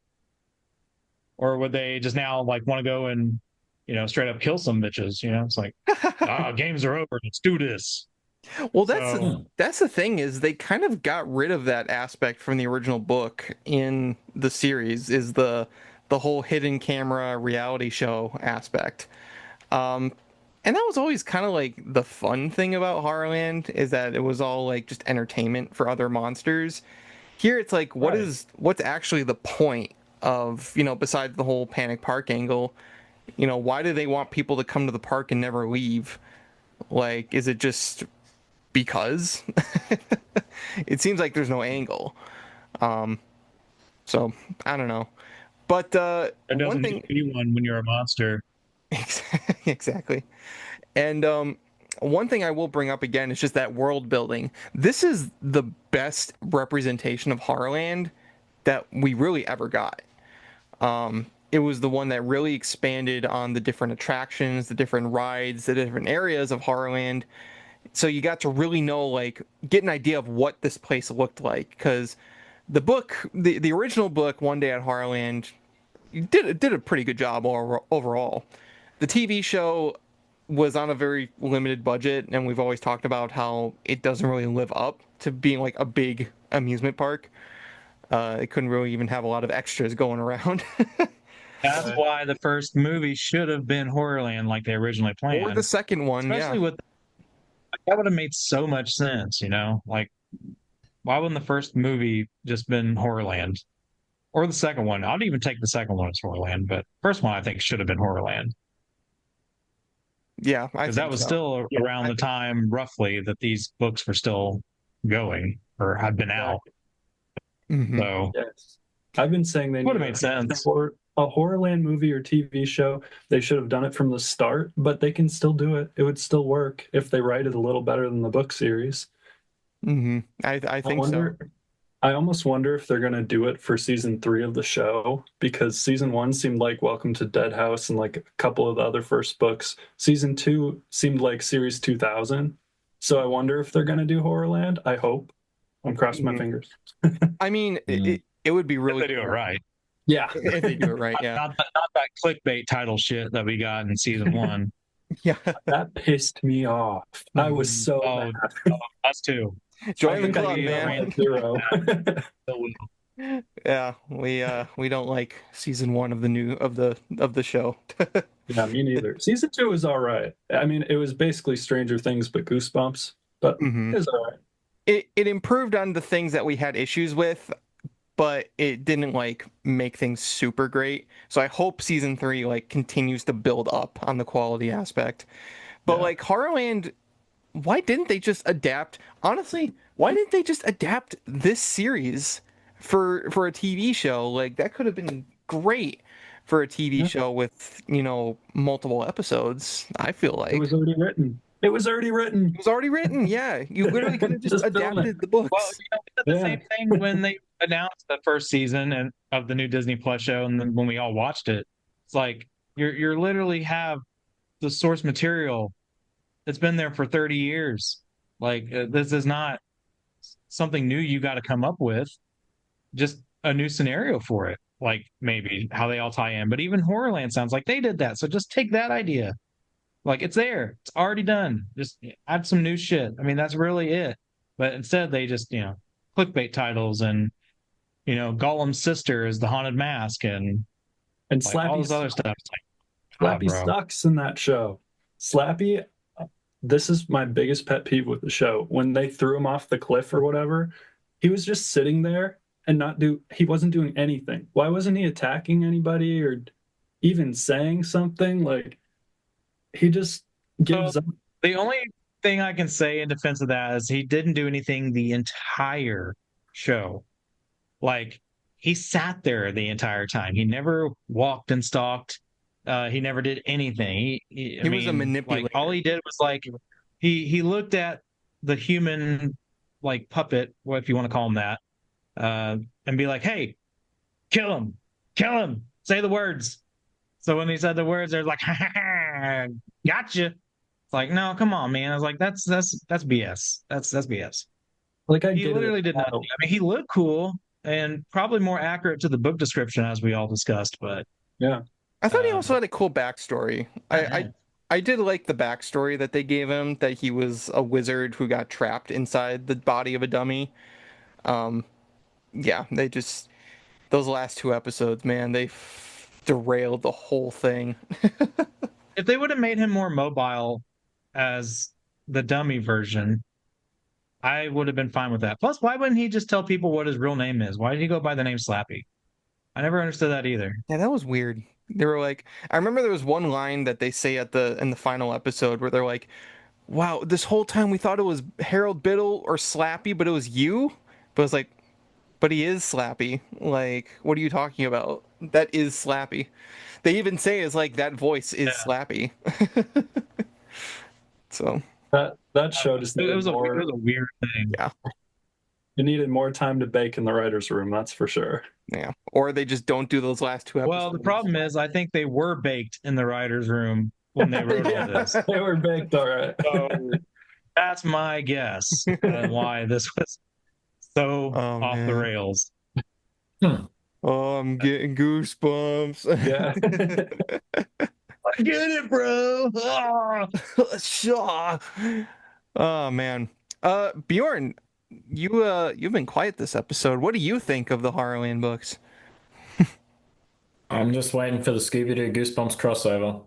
Or would they just now like want to go and, straight up kill some bitches? It's like, games are over. Let's do this. Well, So, that's the thing is they kind of got rid of that aspect from the original book in the series is the whole hidden camera reality show aspect. And that was always kind of like the fun thing about Horrorland is that it was all like just entertainment for other monsters. Here it's like what's actually the point of, besides the whole Panic Park angle, why do they want people to come to the park and never leave? Like, is it just because? It seems like there's no angle. So I don't know. But it doesn't one thing, need anyone when you're a monster. exactly. And one thing I will bring up again is just that world building. This is the best representation of Horrorland that we really ever got. It was the one that really expanded on the different attractions, the different rides, the different areas of Horrorland. So you got to really know, like, get an idea of what this place looked like. Because the book, the original book, One Day at Horrorland, did a pretty good job overall. The TV show was on a very limited budget, and we've always talked about how it doesn't really live up to being like a big amusement park. It couldn't really even have a lot of extras going around. That's why the first movie should have been Horrorland like they originally planned. Or the second one, Especially yeah. with that would have made so much sense, Like, why wouldn't the first movie just been Horrorland? Or the second one? I'd even take the second one as Horrorland, but first one I think should have been Horrorland. Yeah, because that was still around the time roughly that these books were still going or had been out. Mm-hmm. So yes. I've been saying they would have made sense. For a Horrorland movie or TV show, they should have done it from the start, but they can still do it. It would still work if they write it a little better than the book series. Mm-hmm. I think so. I almost wonder if they're going to do it for season 3 of the show, because season 1 seemed like Welcome to Dead House and like a couple of the other first books. Season 2 seemed like Series 2000. So I wonder if they're going to do Horrorland. I hope. I'm crossing my fingers. I mean, it would be really if they do it right. Yeah. If they do it right, yeah. Not that clickbait title shit that we got in season 1. Yeah. That pissed me off. I was so mad. Us too. Join the club, man. Zero. Yeah, we don't like season 1 of the show. Yeah, me neither. Season 2 was all right. I mean, it was basically Stranger Things but Goosebumps, but it was all right. it improved on the things that we had issues with, but it didn't like make things super great. So I hope season 3 like continues to build up on the quality aspect. But Yeah. like Horrorland, why didn't they just adapt? Honestly, why didn't they just adapt this series for a TV show? Like that could have been great for a TV Yeah. show with, multiple episodes, I feel like. It was already written. It was already written. It was already written, yeah. You literally could have just Just film adapted it. the books. Well, we did the Yeah. same thing when they announced the first season and of the new Disney Plus show, and then when we all watched it, it's like you're literally have the source material that's been there for 30 years. Like this is not something new you got to come up with, just a new scenario for it. Like maybe how they all tie in. But even Horrorland sounds like they did that. So just take that idea. Like it's there. It's already done. Just add some new shit. I mean, that's really it. But instead they just, clickbait titles and, Gollum's sister is the haunted mask and And like all Slappy, this other stuff. It's like, Slappy bro. sucks in that show. Slappy, this is my biggest pet peeve with the show. When they threw him off the cliff or whatever, he was just sitting there and he wasn't doing anything. Why wasn't he attacking anybody or even saying something? Like he just gives up. The only thing I can say in defense of that is he didn't do anything the entire show. Like he sat there the entire time. He never walked and stalked. He never did anything. He was a manipulator. Like all he did was like he looked at the human like puppet, what if you want to call him that, and be like, "Hey, kill him, say the words." So when he said the words, they're like, "Ha, ha, ha, gotcha." It's like, no, come on, man. I was like, that's BS. That's BS. Like I He get literally it. did nothing. I mean, he looked cool and probably more accurate to the book description as we all discussed, but Yeah. I thought he also had a cool backstory. uh-huh. I did like the backstory that they gave him, that he was a wizard who got trapped inside the body of a dummy. Yeah, those last 2 episodes, man, they derailed the whole thing. If they would have made him more mobile as the dummy version, I would have been fine with that. Plus, why wouldn't he just tell people what his real name is? Why did he go by the name Slappy? I never understood that either. Yeah, that was weird. They were like, I remember there was one line that they say in the final episode where they're like, "Wow, this whole time we thought it was Harold Biddle or Slappy, but it was you." But it's like, but he is Slappy. Like, what are you talking about? That is Slappy. They even say is like that voice is Slappy. So That show just It needed was a more. weird thing. yeah, It needed more time to bake in the writer's room, that's for sure. yeah. Or they just don't do those last 2 episodes. Well, the problem is, I think they were baked in the writer's room when they wrote all this. They were baked, all right. So that's my guess on why this was so off the man. rails. Oh, I'm getting goosebumps. Yeah. I get it, bro. Shaw. Oh man. Bjorn, you've been quiet this episode. What do you think of the Horrorland books? I'm just waiting for the Scooby-Doo Goosebumps crossover.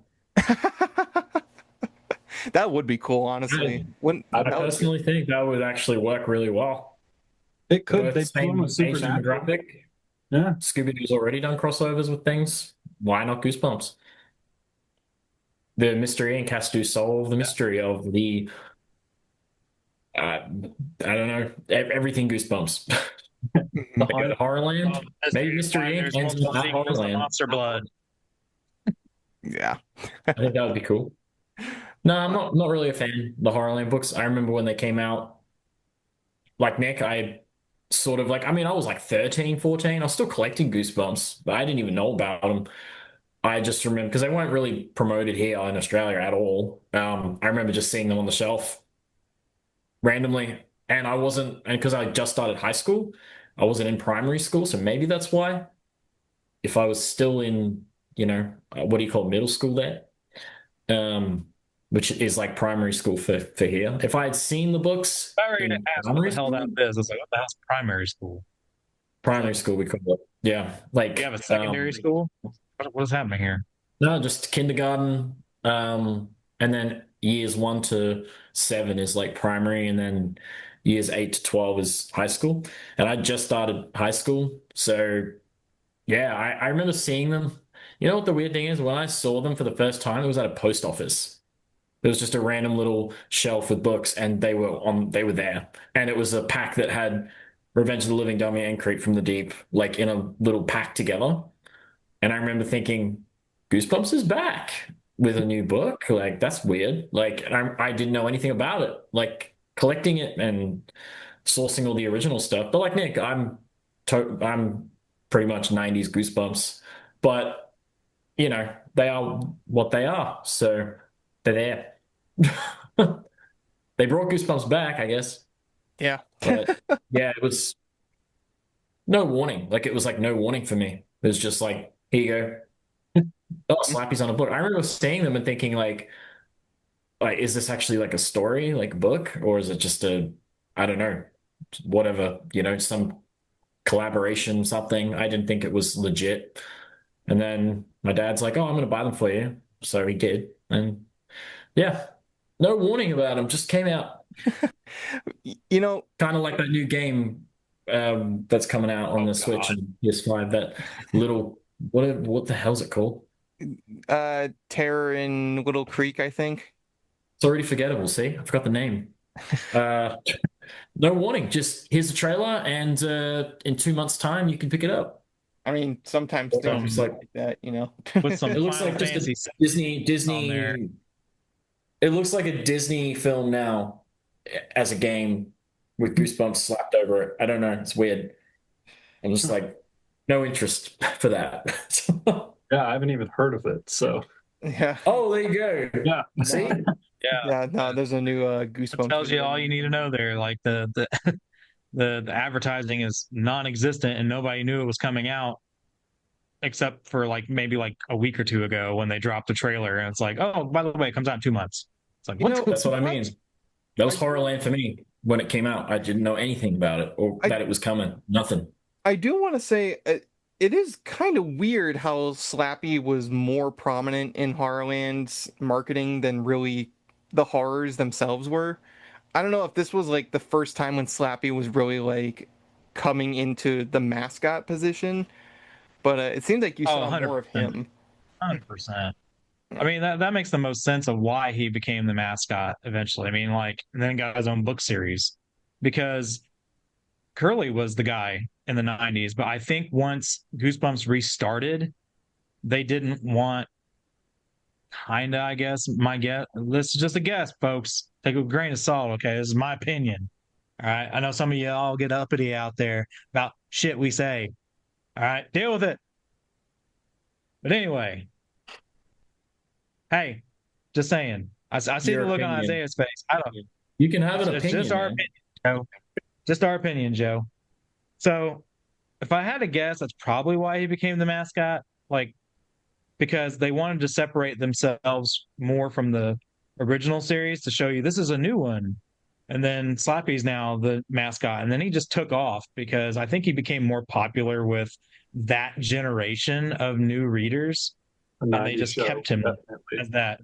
That would be cool, honestly. I personally think that would actually work really well. It could. With They the same film a age supernatural. demographic. Yeah. Scooby-Doo's already done crossovers with things. Why not Goosebumps? The Mystery Inc. has to solve the mystery of the I don't know, everything Goosebumps. Like at Horrorland, maybe Mystery Inc. ends up at Horrorland. Monster blood. Yeah. I think that would be cool. No, I'm not really a fan of the Horrorland books. I remember when they came out, like Nick, I sort of like, I mean, I was like 13, 14. I was still collecting Goosebumps, but I didn't even know about them. I just remember because they weren't really promoted here in Australia at all. I remember just seeing them on the shelf randomly, and I wasn't, and because I just started high school, I wasn't in primary school, so maybe that's why. If I was still in, what do you call it, middle school there, which is like primary school for here. If I had seen the books I already in asked what primary the hell school, that is. I was like, what the hell's primary school? primary school we call it, yeah, like Do you have a secondary school? What is happening here? no, just kindergarten, and then years 1 to 7 is like primary, and then years 8 to 12 is high school, and I just started high school. So yeah, I remember seeing them. You know what the weird thing is? When I saw them for the first time, it was at a post office. There was just a random little shelf with books, and they were there, and it was a pack that had Revenge of the Living Dummy and Creep from the Deep like in a little pack together. And I remember thinking, Goosebumps is back with a new book. Like that's weird. Like I didn't know anything about it. Like collecting it and sourcing all the original stuff. But like Nick, I'm pretty much 90s Goosebumps, but you know they are what they are, so they're there. They brought Goosebumps back, I guess. Yeah. But yeah, it was no warning. Like it was like no warning for me. It was just like, here you go. Oh, Slappy's on a book. I remember seeing them and thinking like, is this actually like a story, like a book, or is it just I don't know, whatever, some collaboration, something. I didn't think it was legit. And then my dad's like, "Oh, I'm gonna buy them for you." So he did. And yeah, no warning about them, just came out. You know, Kind of like that new game that's coming out on the Switch and PS5. That little what the hell's it called? Terror in Little Creek, I think. It's already forgettable. See, I forgot the name. No warning. Just here's the trailer, and in 2 months' time, you can pick it up. I mean, sometimes things like like that, With some It looks Final like just Fantasy a on there. Disney. It looks like a Disney film now as a game with Goosebumps slapped over it. I don't know. It's weird. I'm just like, no interest for that. Yeah, I haven't even heard of it. So Yeah. Oh, there you go. yeah, See? Yeah, no, there's a new Goosebumps. Tells you video. all you need to know there. Like the advertising is non-existent and nobody knew it was coming out except for like maybe like a week or two ago when they dropped the trailer and it's like, oh, by the way, it comes out in 2 months. It's like, what? That's what I mean. That was Horrorland for me when it came out. I didn't know anything about it or that it was coming. Nothing. I do want to say it is kind of weird how Slappy was more prominent in Horrorland's marketing than really the horrors themselves were. I don't know if this was like the first time when Slappy was really like coming into the mascot position, but it seems like you saw more of him. 100%. I mean, that makes the most sense of why he became the mascot eventually. I mean, like, and then got his own book series because Curly was the guy in the 90s. But I think once Goosebumps restarted, they didn't want, kinda, I guess, my guess. This is just a guess, folks. Take a grain of salt, okay? This is my opinion. All right. I know some of you all get uppity out there about shit we say. All right. Deal with it. But anyway. Hey, just saying. I see Your the look on opinion. Isaiah's face. I don't. You can have an It's opinion. just our man. opinion, Joe. Just our opinion, Joe. So, if I had to guess, that's probably why he became the mascot. Like, because they wanted to separate themselves more from the original series to show you this is a new one. And then Slappy's now the mascot. And then he just took off because I think he became more popular with that generation of new readers. And they just kept him as that.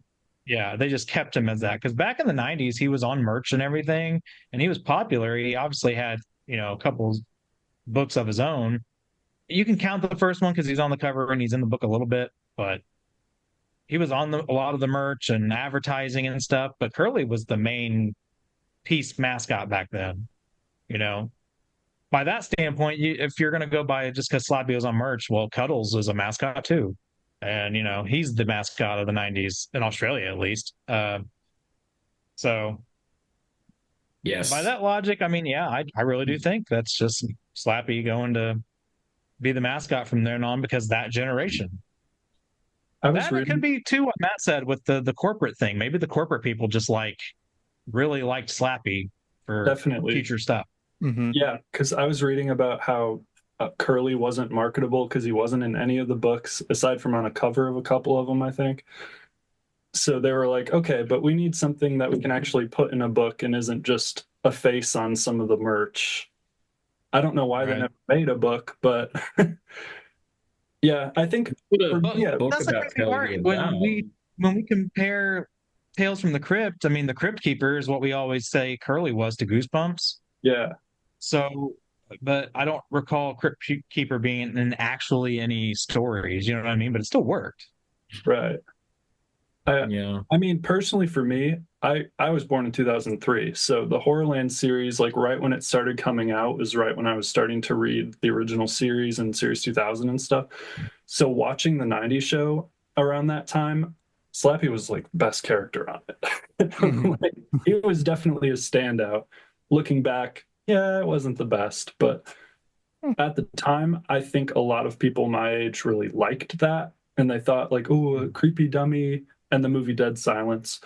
Yeah, they just kept him as that. Because back in the 90s, he was on merch and everything, and he was popular. He obviously had, a couple books of his own. You can count the first one because he's on the cover and he's in the book a little bit, but he was on a lot of the merch and advertising and stuff. But Curly was the main piece mascot back then. By that standpoint, if you're going to go by just because Slappy was on merch, well, Cuddles is a mascot too. And, he's the mascot of the 90s in Australia, at least. So, Yes. by that logic, I mean, yeah, I really do think that's just Slappy going to be the mascot from there on because that generation. It could be, too, what Matt said with the corporate thing. Maybe the corporate people just really liked Slappy for Definitely future stuff. Mm-hmm. Yeah, because I was reading about how Curly wasn't marketable because he wasn't in any of the books aside from on a cover of a couple of them, I think. So they were like, okay, but we need something that we can actually put in a book and isn't just a face on some of the merch. I don't know why they never made a book, but yeah, I think that's the crazy part. When we compare Tales from the Crypt, I mean, the Crypt Keeper is what we always say Curly was to Goosebumps. Yeah, So, but I don't recall Crypt Keeper being in actually any stories. You know what I mean? But it still worked. right. I Yeah. I mean, personally for me, I was born in 2003, so the Horrorland series, like right when it started coming out, was right when I was starting to read the original series and Series 2000 and stuff. So watching the 90s show around that time, Slappy was like the best character on it. Mhm. Like, he was definitely a standout. Looking back, yeah, it wasn't the best, but at the time, I think a lot of people my age really liked that, and they thought like, "Oh, a creepy dummy," and the movie Dead Silence,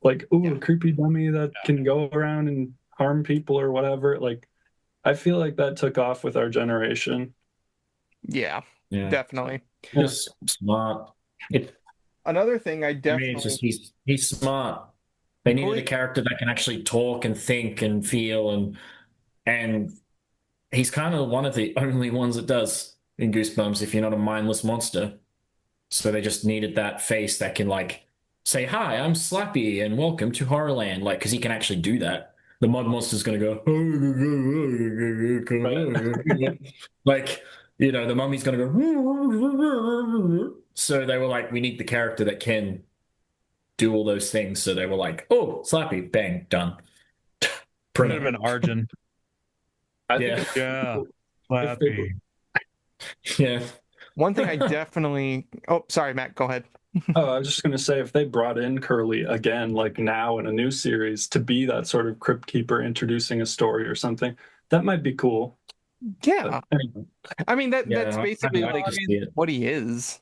like, "Oh, Yeah. a creepy dummy that can go around and harm people or whatever." Like, I feel like that took off with our generation. Yeah, Yeah. definitely. Yeah, Just smart. It Another thing I I mean, it's definitely just he's smart. They needed a fully character that can actually talk and think and feel and he's kind of one of the only ones that does in Goosebumps if you're not a mindless monster. So they just needed that face that can like say, "Hi, I'm Slappy and welcome to Horrorland." Like, because he can actually do that. The mud monster's gonna go right. like, the mummy's gonna go. So they were like, we need the character that can do all those things. So they were like, oh, Slappy, bang, done. Could have Printer. been Arjun. I think Yeah, it's Yeah, cool if they. Slappy. yeah. one thing I definitely oh sorry Matt, go ahead. Oh, I was just gonna say if they brought in Curly again, like now in a new series, to be that sort of crypt keeper introducing a story or something, that might be cool. But Yeah. anyway, I mean that's Yeah, I'd basically like like to see it. what he is.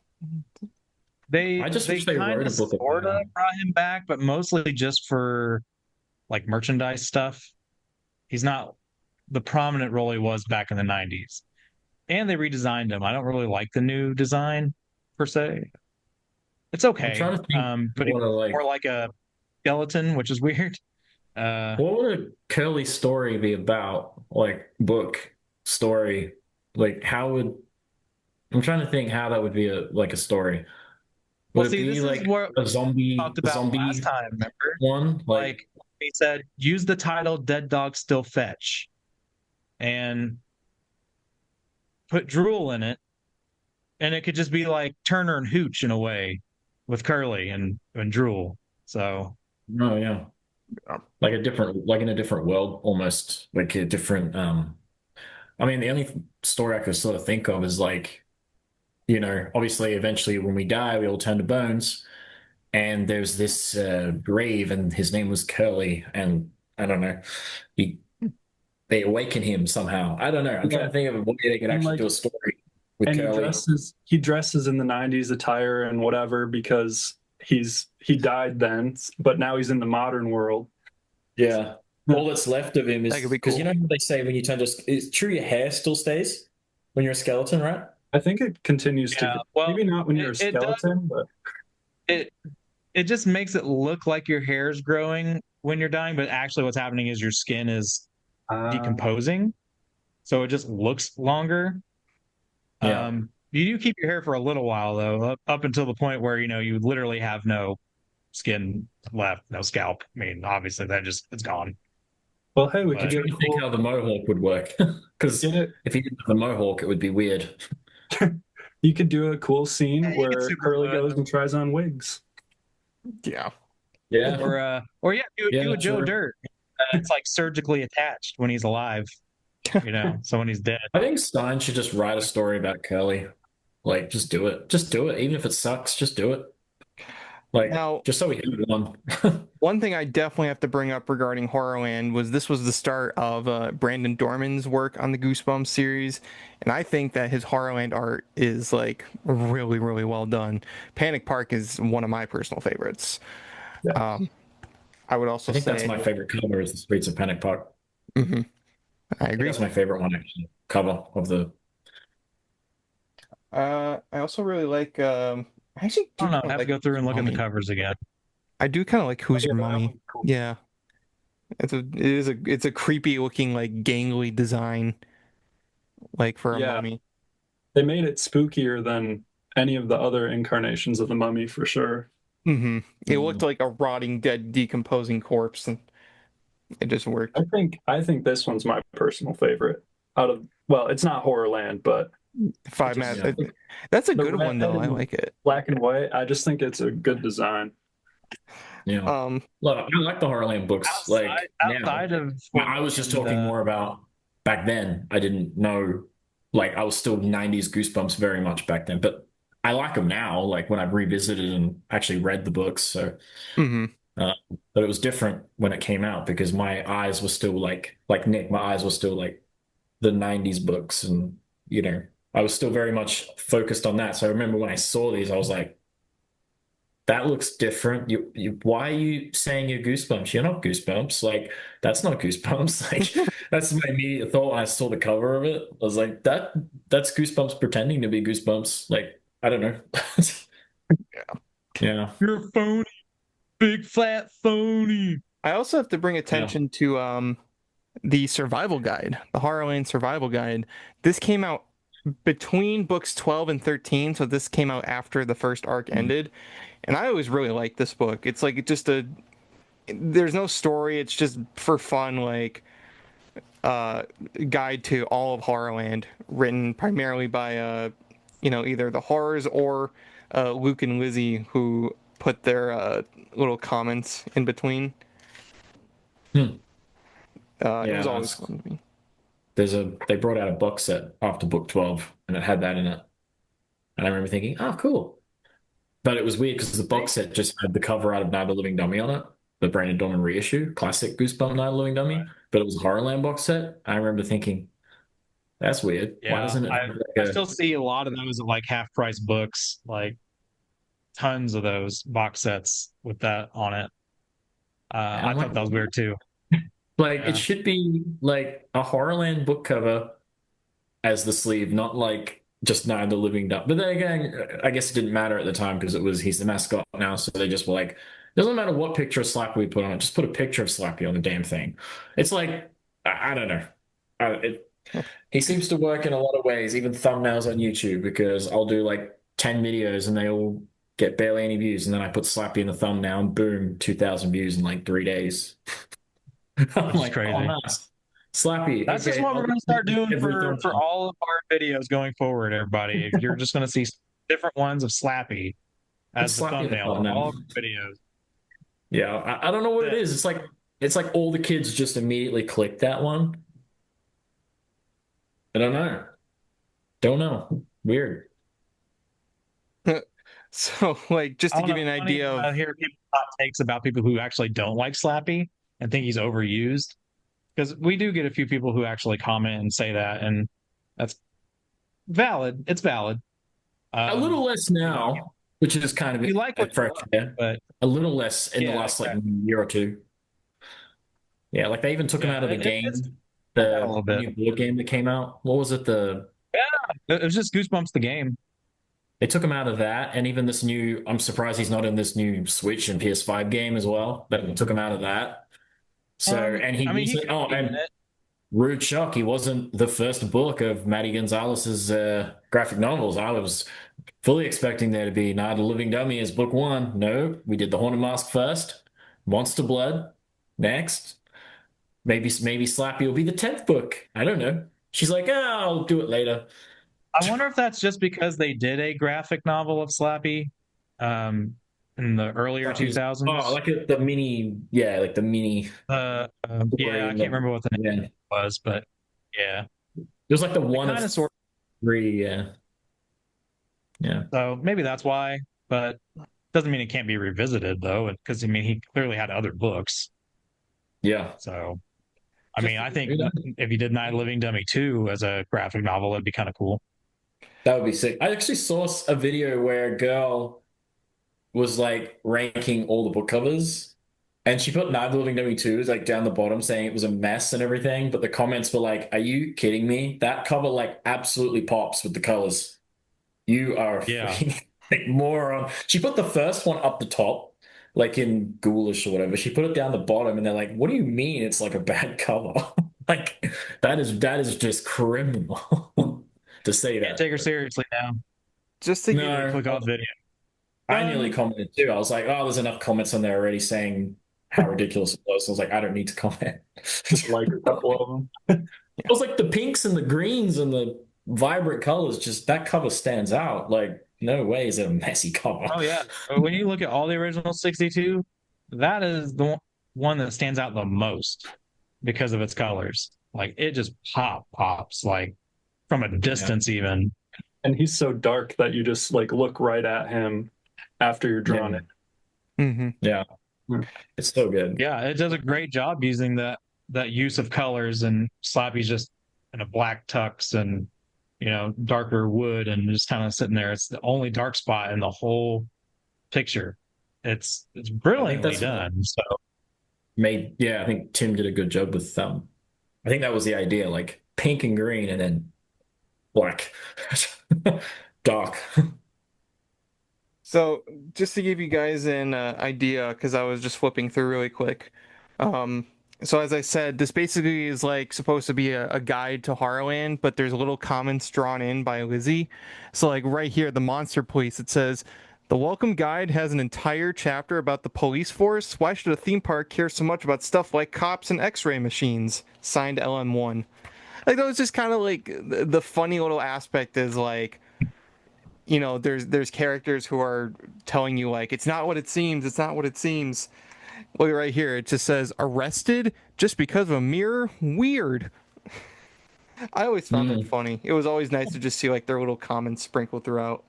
They I just they wish they kind wrote a of book sort about of him. brought him back, but mostly just for like merchandise stuff. He's not the prominent role he was back in the 90s. And they redesigned him. I don't really like the new design per se. It's I'm okay. trying to think But he what a was more like like a skeleton, which is weird. Uh, what would a Curly story be about? Like book story. Like how would I'm trying to think how that would be a story. well, Would it see, be this is like what a we talked zombie about last time, remember? one? Like Like he said, use the title Dead Dogs Still Fetch and put drool in it, and it could just be like Turner and Hooch in a way with Curly and drool. So no, yeah. Like in a different world almost. Like a different I mean the only story I could sort of think of is like, obviously eventually when we die we all turn to bones. And there's this grave, and his name was Curly, and I don't know, he they awaken him somehow. I don't know. I'm trying yeah, to think of a way they could and actually like, do a story with and Curly. he dresses in the '90s attire and whatever because he died then, but now he's in the modern world. Yeah. All that's left of him That is could be because you cool. know how they say when you turn to it's true your hair still stays when you're a skeleton, right? I think it continues yeah, to, well, maybe not when you're a it does skeleton, but it it just makes it look like your hair is growing when you're dying, but actually what's happening is your skin is uh, decomposing, so it just looks longer. Yeah. You do keep your hair for a little while though, up until the point where you literally have no skin left, no scalp. I mean, obviously that just it's gone. well, hey, we I'm could But get trying a to think cool, how the mohawk would work. Because get it. if he didn't have the mohawk, it would be weird. You could do a cool scene yeah, you get where super Curly foot, goes and tries on wigs. Yeah. Yeah. or yeah, do Yeah, a Joe true. Dirt. It's like surgically attached when he's alive, so when he's dead. I think Stein should just write a story about Curly. Like, just do it. Just do it. Even if it sucks, just do it. Like, Now, just so we have one. one thing I definitely have to bring up regarding Horrorland was this was the start of Brandon Dorman's work on the Goosebumps series, and I think that his Horrorland art is like really, really well done. Panic Park is one of my personal favorites. Yeah. I would I also think that's say, my favorite cover is the Streets of Panic Park. mhm, I I think agree. that's my favorite one, actually. Cover of the. I also really like. I actually I do don't know. kind I of have to like go through Who's and Your look at the Mommy. covers again. I do kind of like Who's Yeah, Your that Mommy. one's cool. Yeah, it's a creepy looking like gangly design like for a Yeah, mummy. they made it spookier than any of the other incarnations of the mummy for sure. It looked Mm. like a rotting, dead, decomposing corpse. And It just worked. I think this one's my personal favorite out of, well, it's not Horrorland, but Five just Mass. That's a the good one though. I red like it. black and white. I just think it's a good design. Yeah. Um, Look, I like the Horrorland books. outside of I was just talking more about back then. I didn't know, I was still 90s Goosebumps very much back then, but I like them now, like when I've revisited and actually read the books. So, mhm. uh, but it was different when it came out because my eyes were still like Nick, my eyes were still like the 90s books. And, I was still very much focused on that. So I remember when I saw these, I was like, that looks different. Why are you saying you're Goosebumps? You're not Goosebumps. Like, that's not Goosebumps. Like, that's my immediate thought when I saw the cover of it. I was like, that's Goosebumps pretending to be Goosebumps. Like, I don't know. Yeah. you're a phony, big flat phony. I also have to bring attention to the survival guide, the Horrorland survival guide. This came out between books 12 and 13, so this came out after the first arc ended. And I always really liked this book. It's like there's no story, it's just for fun, like guide to all of Horrorland, written primarily by either the horrors or Luke and Lizzie, who put their little comments in between. Hmm. It was Yeah, always fun to me. they brought out a box set after book 12 and it had that in it. And I remember thinking, oh, cool. But it was weird because the box set just had the cover art of Night of the Living Dummy on it, the Brandon Dorman reissue, classic Goosebump Night of the Living Dummy. But it was a Horrorland box set. I remember thinking, that's weird. Why Yeah, doesn't it have I still see a lot of those at like half price books, like tons of those box sets with that on it. I thought that was weird too. it should be like a Horrorland book cover as the sleeve, not like just Night of the Living Dummy. But then again, I guess it didn't matter at the time because he's the mascot now, so they just were like, doesn't matter what picture of Slappy we put on it, just put a picture of Slappy on the damn thing. It's like, I don't know. He seems to work in a lot of ways, even thumbnails on YouTube, because I'll do like 10 videos and they all get barely any views. And then I put Slappy in the thumbnail and boom, 2,000 views in like 3 days. I'm like, crazy. oh, nice. Slappy. That's okay, just what we're going to start doing for thumbnail. all of our videos going forward, everybody. You're just going to see different ones of Slappy as the Slappy in the thumbnail of thumbnail. all of our videos. Yeah, I don't know what it is. It's like all the kids just immediately click that one. I don't know. Don't know. Weird. So, like, just to give you an idea I of hear people hot takes about people who actually don't like Slappy and think he's overused. Because we do get a few people who actually comment and say that, and that's valid. It's valid. A little less now, which is kind of You like what fresh, yeah. but A little less in the last like year or two. Yeah, like they even took him out of the game. A little bit. New board game that came out. What was it? It was just Goosebumps the game. They took him out of that, and even this new. I'm surprised he's not in this new Switch and PS5 game as well. But they took him out of that. So and he and rude shock. He wasn't the first book of Maddie Gonzalez's graphic novels. I was fully expecting there to be Night of the Living Dummy as book one. No, we did the Haunted Mask first. Monster Blood next. Maybe Slappy will be the 10th book. I don't know. She's like, I'll do it later. I wonder if that's just because they did a graphic novel of Slappy in the earlier 2000s. Oh, like the mini, yeah, like the mini. Yeah, I can't remember what the name was, but yeah, it was like the one of sort of 3. Yeah. So maybe that's why, but doesn't mean it can't be revisited though, because I mean he clearly had other books. Yeah. So I mean, I think if he did Night of the Living Dummy 2 as a graphic novel, it'd be kind of cool. That would be sick. I actually saw a video where a girl was like ranking all the book covers, and she put Night of the Living Dummy 2 like down the bottom, saying it was a mess and everything. But the comments were like, "Are you kidding me? That cover like absolutely pops with the colors. You are freaking like moron." She put the first one up the top, like in Ghoulish or whatever. She put it down the bottom, and they're like, "What do you mean it's like a bad cover?" Like that is just criminal to say that. Can't take her seriously now. just to give Click off video. I nearly commented too. I was like, "Oh, there's enough comments on there already saying how ridiculous it was. I was like, I don't need to comment. Just like a couple of them. It was like the pinks and the greens and the vibrant colors. Just that cover stands out. Like, no way is it a messy cover. Oh yeah. When you look at all the original 62, that is the one that stands out the most because of its colors. Like it just pops like from a distance even. And he's so dark that you just like look right at him after you're drawing it. Mm-hmm. Yeah. It's so good. Yeah, it does a great job using that use of colors, and Slappy's just in a black tux and darker wood and just kind of sitting there. It's the only dark spot in the whole picture. It's brilliantly done. So I think Tim did a good job with I think that was the idea, like pink and green and then black. Dark. So just to give you guys an idea, because I was just flipping through really quick. So as I said, this basically is like supposed to be a guide to Horrorland, but there's little comments drawn in by Lizzie. So like right here, the Monster Police, it says, the welcome guide has an entire chapter about the police force. Why should a theme park care so much about stuff like cops and x-ray machines? Signed LM1. Like that was just kind of like the funny little aspect is like, there's characters who are telling you like, it's not what it seems. It's not what it seems. Look right here. It just says arrested just because of a mirror. Weird. I always found it funny. It was always nice to just see like their little comments sprinkled throughout.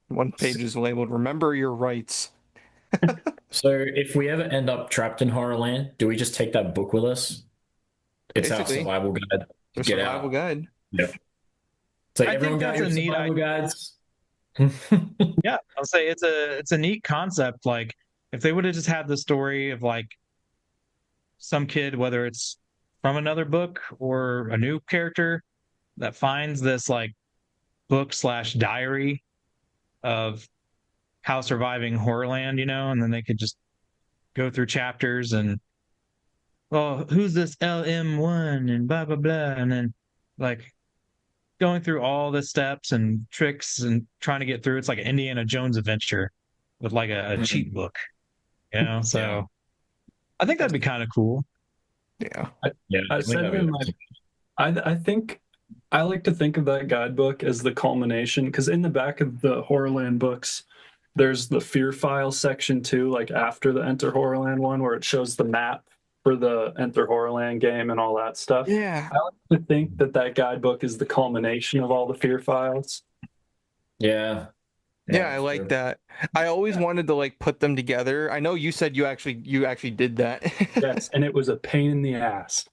One page is labeled, remember your rights. So if we ever end up trapped in Horrorland, do we just take that book with us? It's Basically, our survival guide. The Get survival out. guide. Yeah. So I everyone think got that's your a neat survival idea. guides. Yeah, I'll say it's a neat concept. Like if they would have just had the story of like some kid, whether it's from another book or a new character that finds this like book/diary of how surviving Horrorland, and then they could just go through chapters and, well, who's this LM1 and blah blah blah, and then like going through all the steps and tricks and trying to get through. It's like an Indiana Jones adventure with like a cheat book, So Yeah. I think that'd be kind of cool. Yeah. I said in I think I like to think of that guidebook as the culmination, because in the back of the Horrorland books, there's the Fear File section too, like after the Enter Horrorland one, where it shows the map for the Enter Horrorland game and all that stuff. Yeah. I like to think that guidebook is the culmination of all the Fear Files. Yeah. Yeah, I like that. I always wanted to like put them together. I know you said you actually did that. Yes, and it was a pain in the ass.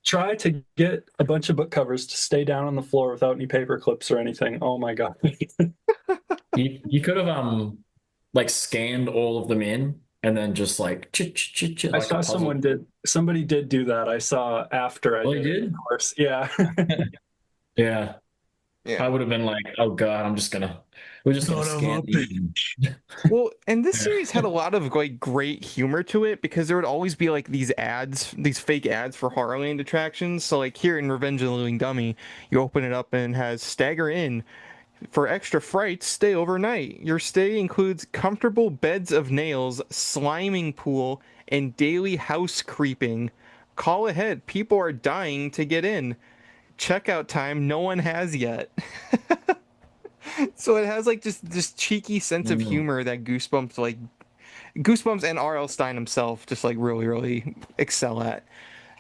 Try to get a bunch of book covers to stay down on the floor without any paper clips or anything. Oh my god. You could have like scanned all of them in and then just like I like saw somebody did do that. I saw after I you did it, of course. Yeah. Yeah. Yeah. I would have been like, oh god, we're just gonna scan these. Well, and this series had a lot of like great humor to it, because there would always be like these ads, these fake ads for Horrorland attractions. So like here in Revenge of the Living Dummy, you open it up and it has Stagger Inn. For extra frights, stay overnight. Your stay includes comfortable beds of nails, sliming pool, and daily house creeping. Call ahead. People are dying to get in. Checkout time no one has yet. So it has like just this cheeky sense of humor that Goosebumps and R.L. Stine himself just like really, really excel at.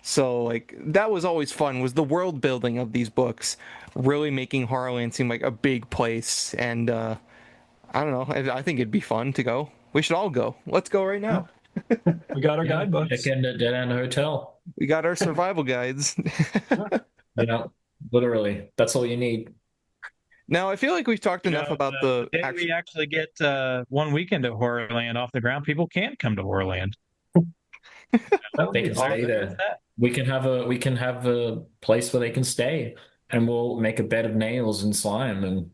So like that was always fun, was the world building of these books, really making Horrorland seem like a big place. And I don't know, I think it'd be fun to go. We should all go. Let's go right now. We got our guidebooks. Check in the Dead End Hotel. We got our survival guides. Literally, that's all you need. Now I feel like we've talked enough about the day we actually get 1 weekend at Horrorland off the ground. People can't come to Horrorland. They can stay there. We can have a place where they can stay, and we'll make a bed of nails and slime and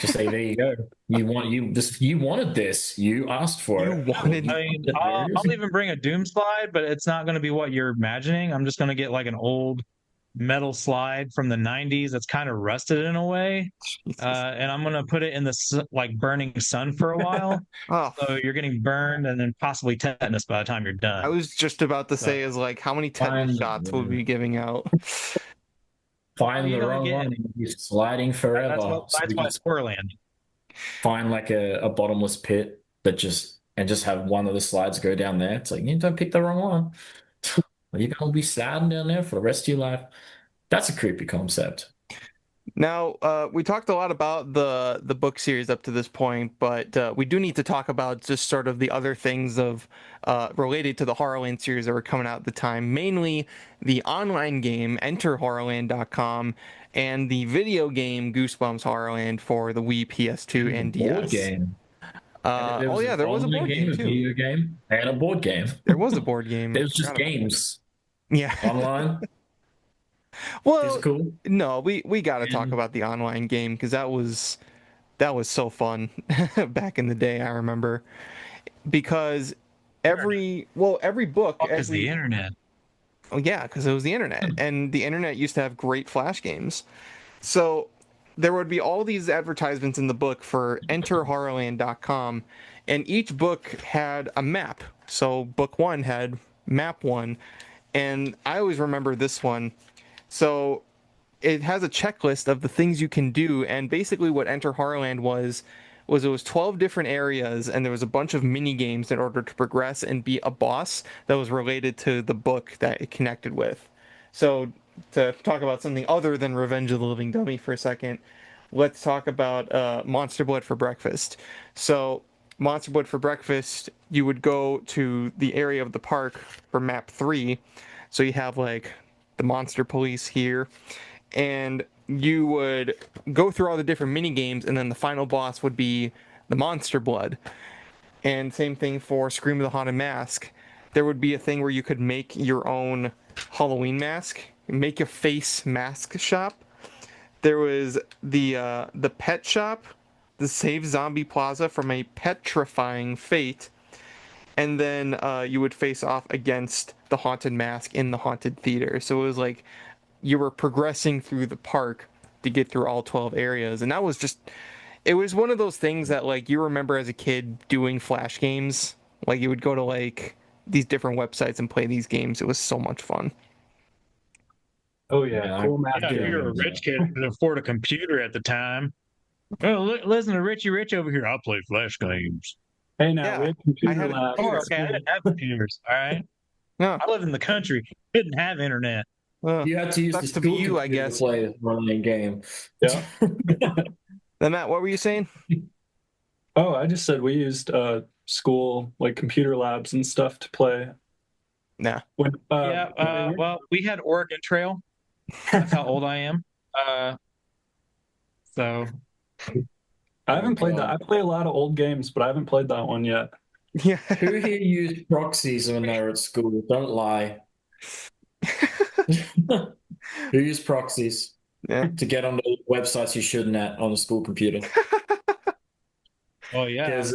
just say, there you go. You wanted this. You asked for it. You wanted. I mean, I'll even bring a doom slide, but it's not going to be what you're imagining. I'm just going to get like an old metal slide from the 90s that's kind of rusted in a way. And I'm gonna put it in the like burning sun for a while. Oh, So you're getting burned and then possibly tetanus by the time you're I done. was just about to say So is like how many tetanus Find, shots will we be giving out? find you the gotta wrong get one and you're sliding forever. So that's we why just it's Horrorland. find like a bottomless pit that just have one of the slides go down there. It's like you don't pick the wrong one. You're gonna be sliding down there for the rest of your life. That's a creepy concept. Now, we talked a lot about the book series up to this point, but we do need to talk about just sort of the other things of related to the Horrorland series that were coming out at the time, mainly the online game EnterHorrorland.com and the video game Goosebumps Horrorland for the Wii, PS2, and Board DS. game. Oh was yeah, an there was a online board game a too. video game, and a board game. There was a board game. There was I just forgot about games that. Yeah. online. Well, Physical. no, we got to talk And about the online game because that was so fun back in the day. I remember because every book Fuck is the every internet? oh yeah, because it was the internet, and the internet used to have great flash games. So there would be all these advertisements in the book for enterhorrorland.com, and each book had a map. So book one had map one, and I always remember this one. So it has a checklist of the things you can do, and basically what Enter Horrorland was it was 12 different areas, and there was a bunch of mini games in order to progress and be a boss that was related to the book that it connected with. So to talk about something other than Revenge of the Living Dummy for a second, let's talk about Monster Blood for Breakfast. So Monster Blood for Breakfast, you would go to the area of the park for map 3. So you have like the monster police here, and you would go through all the different mini games, and then the final boss would be the monster blood. And same thing for Scream of the Haunted Mask. There would be a thing where you could make your own Halloween mask, make a face mask shop. There was the pet shop, the Save Zombie Plaza from a petrifying fate, and then you would face off against the haunted mask in the haunted theater. So it was like you were progressing through the park to get through all 12 areas, and that was just it was one of those things that like you remember as a kid doing flash games. Like you would go to like these different websites and play these games. It was so much fun. Oh yeah, Yeah, cool math Yeah, if you're a games. rich kid who could afford a computer at the time. Oh, listen to Richie Rich over here. I'll play flash games. Hey, now Yeah, we had I computer had a labs. Oh, computer. at okay. I school. didn't have computers. All right. Yeah. I lived in the country. Didn't have internet. you had to use Sucks the to be school you, I computer guess. to play a running game. Yeah. Then Matt, what were you saying? Oh, I just said we used school like computer labs and stuff to play. Nah. When Yeah. Well, we had Oregon Trail. That's how old I am. So I haven't played that. I play a lot of old games, but I haven't played that one yet. Yeah. Who here used proxies when they were at school? Don't lie. Who used proxies Yeah. to get onto websites you shouldn't at on a school computer? oh yeah. Because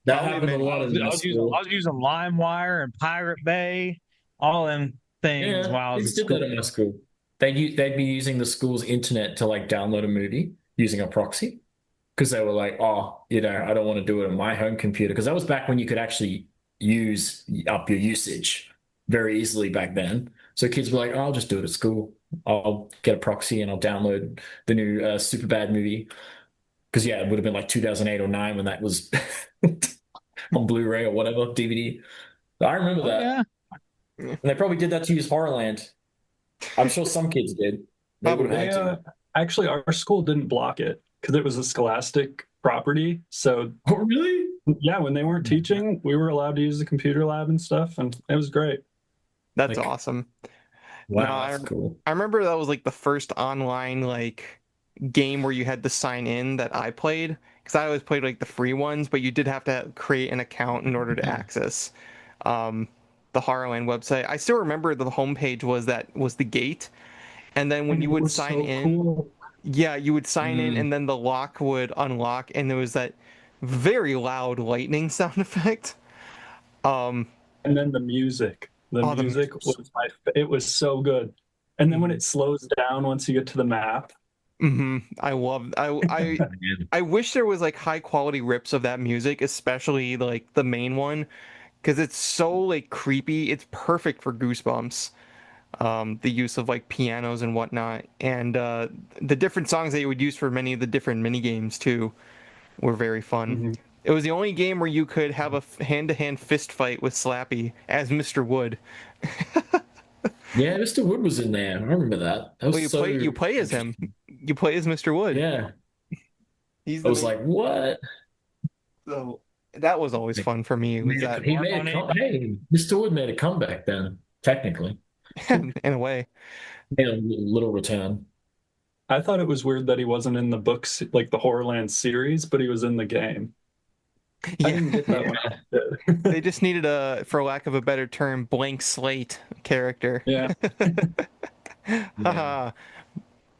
that happened a lot in I my was using school. LimeWire and Pirate Bay, all them things while I was kids at did that school. in my school. They'd be using the school's internet to like download a movie using a proxy because they were like, oh, I don't want to do it on my home computer because that was back when you could actually use up your usage very easily back then. So kids were like, oh, I'll just do it at school. I'll get a proxy and I'll download the new Superbad movie. Because yeah, it would have been like 2008 or 9 when that was on Blu-ray or whatever, DVD. I remember Oh, that. yeah. And they probably did that to use Horrorland. I'm sure some kids did. They would have They, had to. actually, our school didn't block it because it was a scholastic property. So Oh, really? yeah, when they weren't teaching, we were allowed to use the computer lab and stuff, and it was great. That's Like- awesome. Wow, No, that's cool. I remember that was like the first online like game where you had to sign in that I played because I always played like the free ones, but you did have to create an account in order to access the Horrorland website. I still remember the homepage was the gate, and then when And you it would was sign so in, cool. yeah, you would sign in, and then the lock would unlock, and there was that very loud lightning sound effect. And then the music. The Oh, the music music. was it was so good. And then when it slows down once you get to the map. I love I wish there was like high quality rips of that music, especially like the main one, because it's so like creepy. It's perfect for Goosebumps. The use of like pianos and whatnot, and the different songs that you would use for many of the different mini games too were very fun. It was the only game where you could have a hand-to-hand fist fight with Slappy as Mr. Wood. Yeah, Mr. Wood was in there. I remember that. That was You play as him. You play as Mr. Wood. Yeah. He's I was like, what? so that was always fun for me. Was that He made hey, Mr. Wood made a comeback then, technically. in a way. Made a little return. I thought it was weird that he wasn't in the books, like the Horrorland series, but he was in the game. I didn't get that one. They just needed a, for lack of a better term, blank slate character. Yeah. Yeah.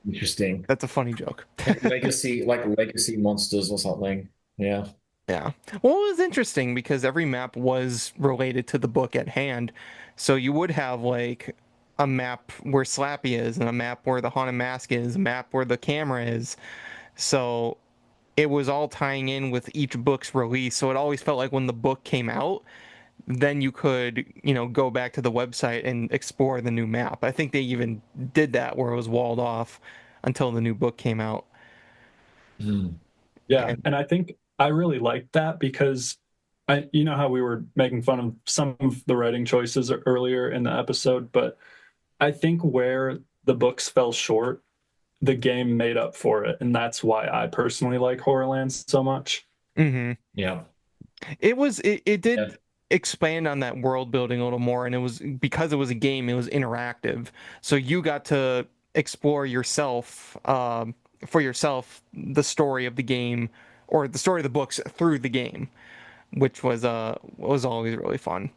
Interesting. That's a funny joke. Legacy monsters or something. Yeah. Yeah. Well, it was interesting because every map was related to the book at hand. So you would have like a map where Slappy is, and a map where the Haunted Mask is, a map where the camera is. So it was all tying in with each book's release. So it always felt like when the book came out, then you could, go back to the website and explore the new map. I think they even did that where it was walled off until the new book came out. Yeah, and I think I really liked that because you know how we were making fun of some of the writing choices earlier in the episode, but I think where the books fell short, the game made up for it, and that's why I personally like Horrorland so much. Yeah. It did expand on that world building a little more, and it was because it was a game, it was interactive, so you got to explore yourself for yourself the story of the game or the story of the books through the game, which was always really fun.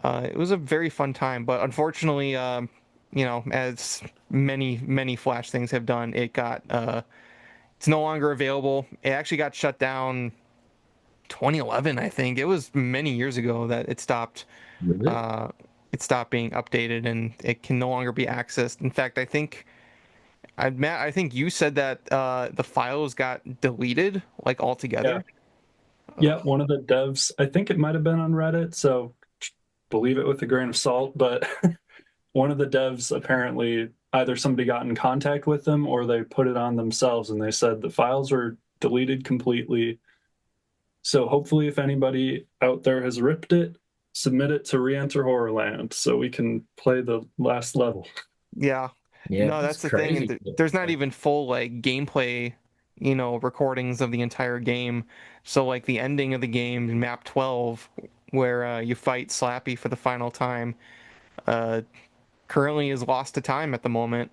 It was a very fun time, but unfortunately, as many Flash things have done, it's no longer available. It actually got shut down 2011, I think. It was many years ago that it stopped. Really? It stopped being updated, and it can no longer be accessed. In fact, I think you said that the files got deleted like altogether. Yeah, one of the devs, I think it might have been on Reddit, so believe it with a grain of salt, but one of the devs apparently either somebody got in contact with them or they put it on themselves, and they said the files were deleted completely. So hopefully if anybody out there has ripped it, submit it to Reenter Horrorland so we can play the last level. Yeah. No, that's the crazy. thing. There's not even full like gameplay, recordings of the entire game. So like the ending of the game, map 12, where you fight Slappy for the final time, currently is lost to time at the moment.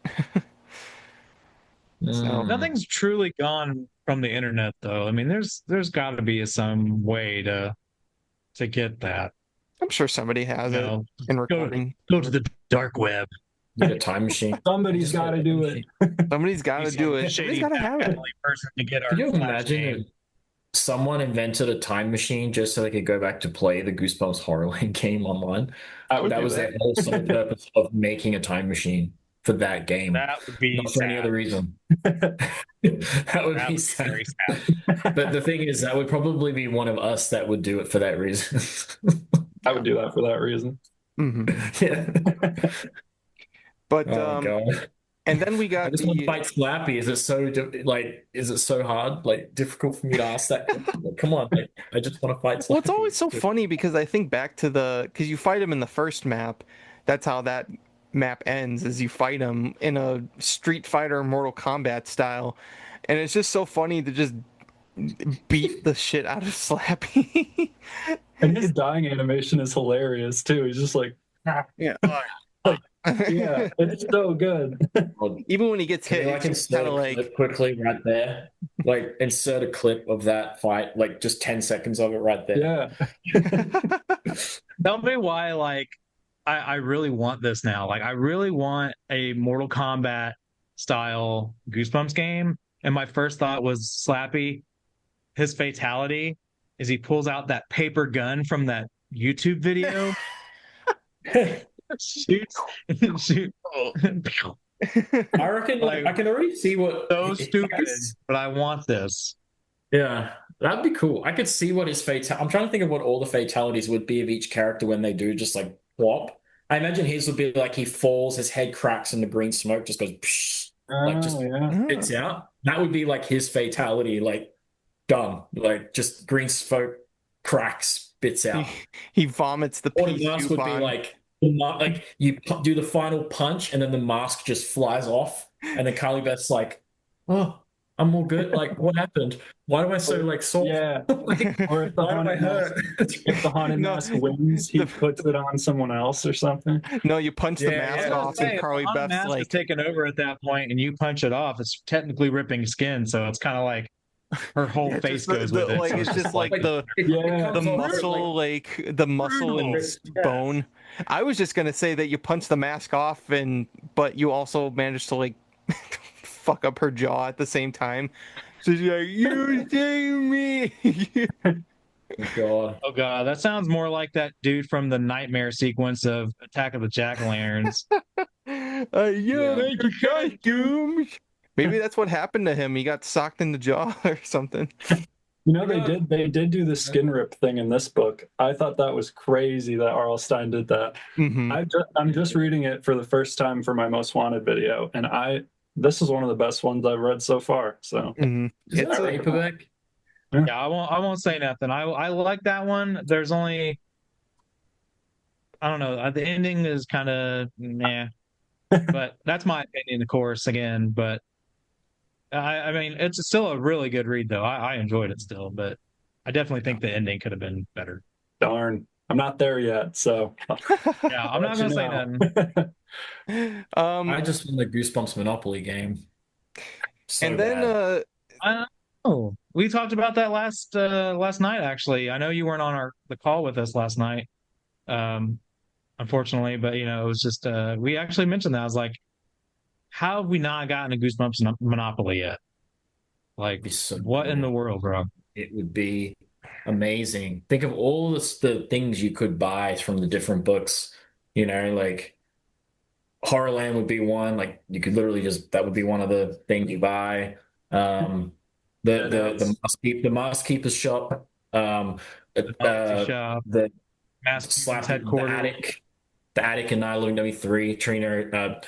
So Nothing's truly gone from the internet, though. I mean, there's got to be some way to get that. I'm sure somebody has it in recording. Go to the dark web. Get a time machine. Somebody's got to do it. Somebody's got to do it. Somebody's got to have it. Person to get our Can you Flash imagine game. if someone invented a time machine just so they could go back to play the Goosebumps Horrorland game online? That was their whole sole purpose of making a time machine for that game. That would be not for any other reason. That would be sad. Very sad. But the thing is, that would probably be one of us that would do it for that reason. I would do that for that reason. Yeah. But Oh God. and then we I got just want to fight Slappy. Is it so hard? Like difficult for me to ask that? Like, come on, I just want to fight Slappy. Well, it's always so funny because I think back to because you fight him in the first map. That's how that map ends, is you fight him in a Street Fighter Mortal Kombat style. And it's just so funny to just beat the shit out of Slappy. And his dying animation is hilarious too. He's just like, Yeah. yeah, it's so good. Even when he gets hit, Can I it's just insert kind of a like, clip quickly right there? Like insert a clip of that fight, like just 10 seconds of it right there. Yeah. Tell me why, like, I really want this now. Like, I really want a Mortal Kombat style Goosebumps game. And my first thought was Slappy. His fatality is he pulls out that paper gun from that YouTube video. shoots, shoot. I reckon like I can already see what So stupid, but I want this. Yeah, that'd be cool. I could see what his I'm trying to think of what all the fatalities would be of each character when they do just like plop. I imagine his would be like he falls, his head cracks, and the green smoke just goes psh, like just spits out. That would be like his fatality, like done. Like just green smoke cracks, spits out. He vomits the Or pea the mask soup would be on. like you do the final punch and then the mask just flies off, and then Carly Beth's like, "Oh, I'm all good. Like, what happened? Why am I so like sore? Yeah. Like, Or if the why am I haunted hurt?" mask, if the haunted No. mask wins, he puts it on someone else or something. No, you punch the mask off, and Carly Beth's mask like, is taken over at that point, and you punch it off. It's technically ripping skin, so it's kind of like her whole yeah, face just the- goes the- with it. like So it's just like like- the Yeah. comes off muscle, like the muscle and bone. I was just gonna say that you punch the mask off, but you also managed to like fuck up her jaw at the same time. So she's like, "You saved me." God. oh god, that sounds more like that dude from the nightmare sequence of Attack of the Jack-o'-lanterns. Yeah, make your costumes. Maybe that's what happened to him. He got socked in the jaw or something. You know, they did do the skin rip thing in this book. I thought that was crazy that R.L. Stine did that. Mm-hmm. I'm just reading it for the first time for my most wanted video, and this is one of the best ones I've read so far. So Mm-hmm. Is it a paperback? Yeah, I won't say nothing. I like that one. There's only, I don't know. The ending is kind of nah, but that's my opinion, of course. Again, but I mean, it's still a really good read, though. I enjoyed it still, but I definitely think the ending could have been better. darn, I'm not there yet. So Yeah, I'm not gonna say nothing. I just won the Goosebumps Monopoly game. So And then bad. I Oh, we talked about that last night. Actually, I know you weren't on the call with us last night, unfortunately, but it was just we actually mentioned that. I was like, how have we not gotten a Goosebumps Monopoly yet? Like, So what in cool. the world, bro? It would be amazing. Think of all the things you could buy from the different books. Like Horrorland would be one. Like you could literally that would be one of the things you buy. The Mask Keeper's shop. Shop, The Mass headquarters, the attic in Nihilum W3, Trina,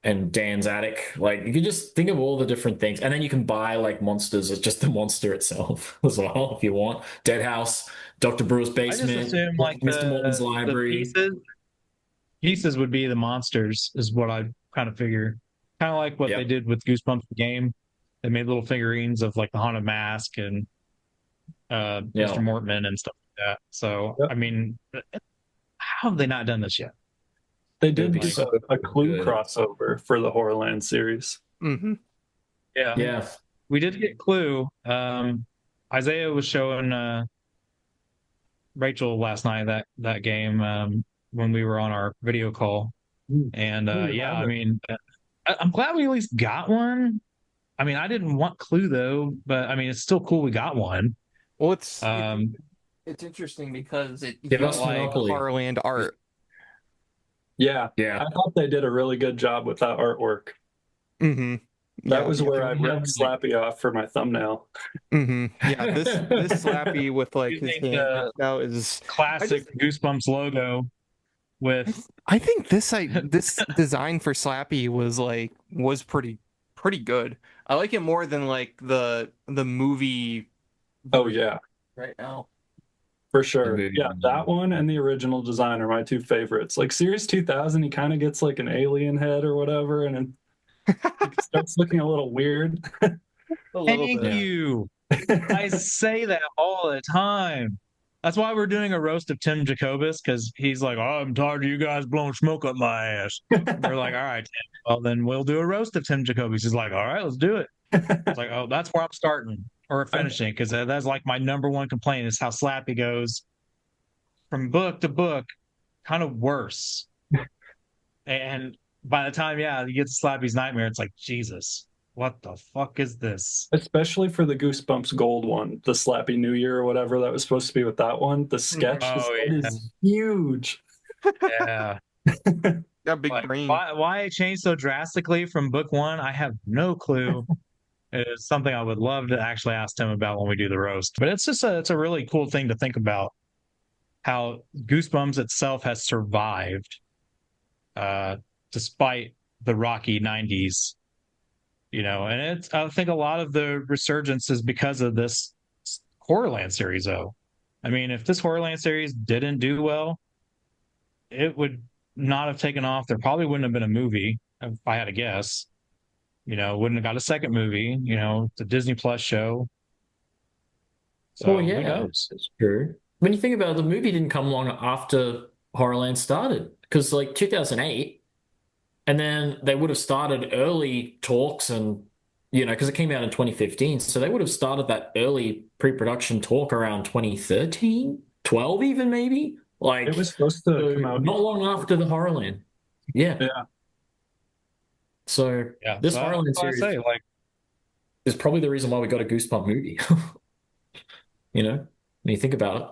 and Dan's attic. Like you could just think of all the different things, and then you can buy like monsters as just the monster itself as well if you want. Dead House, Dr. Brewer's I basement, just assume like Mr. Morton's library. The pieces would be the monsters, is what I kind of figure. Kind of like what they did with Goosebumps the game. They made little figurines of like the Haunted Mask and Mr. Mortman and stuff like that. So I mean, how have they not done this yet? They did do a Clue crossover for the Horrorland series. Mm-hmm. Yeah. We did get Clue. Isaiah was showing Rachel last night that game when we were on our video call, and I mean, I'm glad we at least got one. I mean, I didn't want Clue though, but I mean, it's still cool we got one. Well, it's interesting because it Give us felt like Monopoly. Horrorland art. Yeah. I thought they did a really good job with that artwork. Mm-hmm. That was where I ripped Slappy off for my thumbnail. Mm-hmm. Yeah, this Slappy with like his hand out is classic Goosebumps logo. I think this design for Slappy was pretty good. I like it more than like the movie. Oh yeah, right now. For sure. Yeah, that one and the original design are my two favorites. Like Series 2000, he kind of gets like an alien head or whatever, and it starts looking a little weird. Thank you. I say that all the time. That's why we're doing a roast of Tim Jacobus, because he's like, oh, I'm tired of you guys blowing smoke up my ass. We're like, all right, Tim. Well, then we'll do a roast of Tim Jacobus. He's like, all right, let's do it. It's like, oh, that's where I'm starting or finishing, because that's like my number one complaint is how Slappy goes from book to book, kind of worse. And by the time, he gets Slappy's Nightmare, it's like, Jesus, what the fuck is this? Especially for the Goosebumps Gold one, the Slappy New Year or whatever that was supposed to be with that one. The sketch is huge. Yeah. Got big Like, brain. why it changed so drastically from book one, I have no clue. It's something I would love to actually ask Tim about when we do the roast. But it's a really cool thing to think about how Goosebumps itself has survived uh, despite the rocky 90s, and I think a lot of the resurgence is because of this Horrorland series, though. I mean, if this Horrorland series didn't do well, it would not have taken off. There probably wouldn't have been a movie, if I had to guess. Wouldn't have got a second movie. It's a Disney Plus show. So Well, who yeah, knows? that's true. When you think about it, the movie didn't come long after Horrorland started, because like 2008, and then they would have started early talks and because it came out in 2015, so they would have started that early pre-production talk around 2013, 12 even maybe. Like It was supposed to so come out. not long after the Horrorland. Yeah. Yeah. So Yeah, this so Horrorland that's what I series say. Like, is probably the reason why we got a Goosebump movie. When you think about it.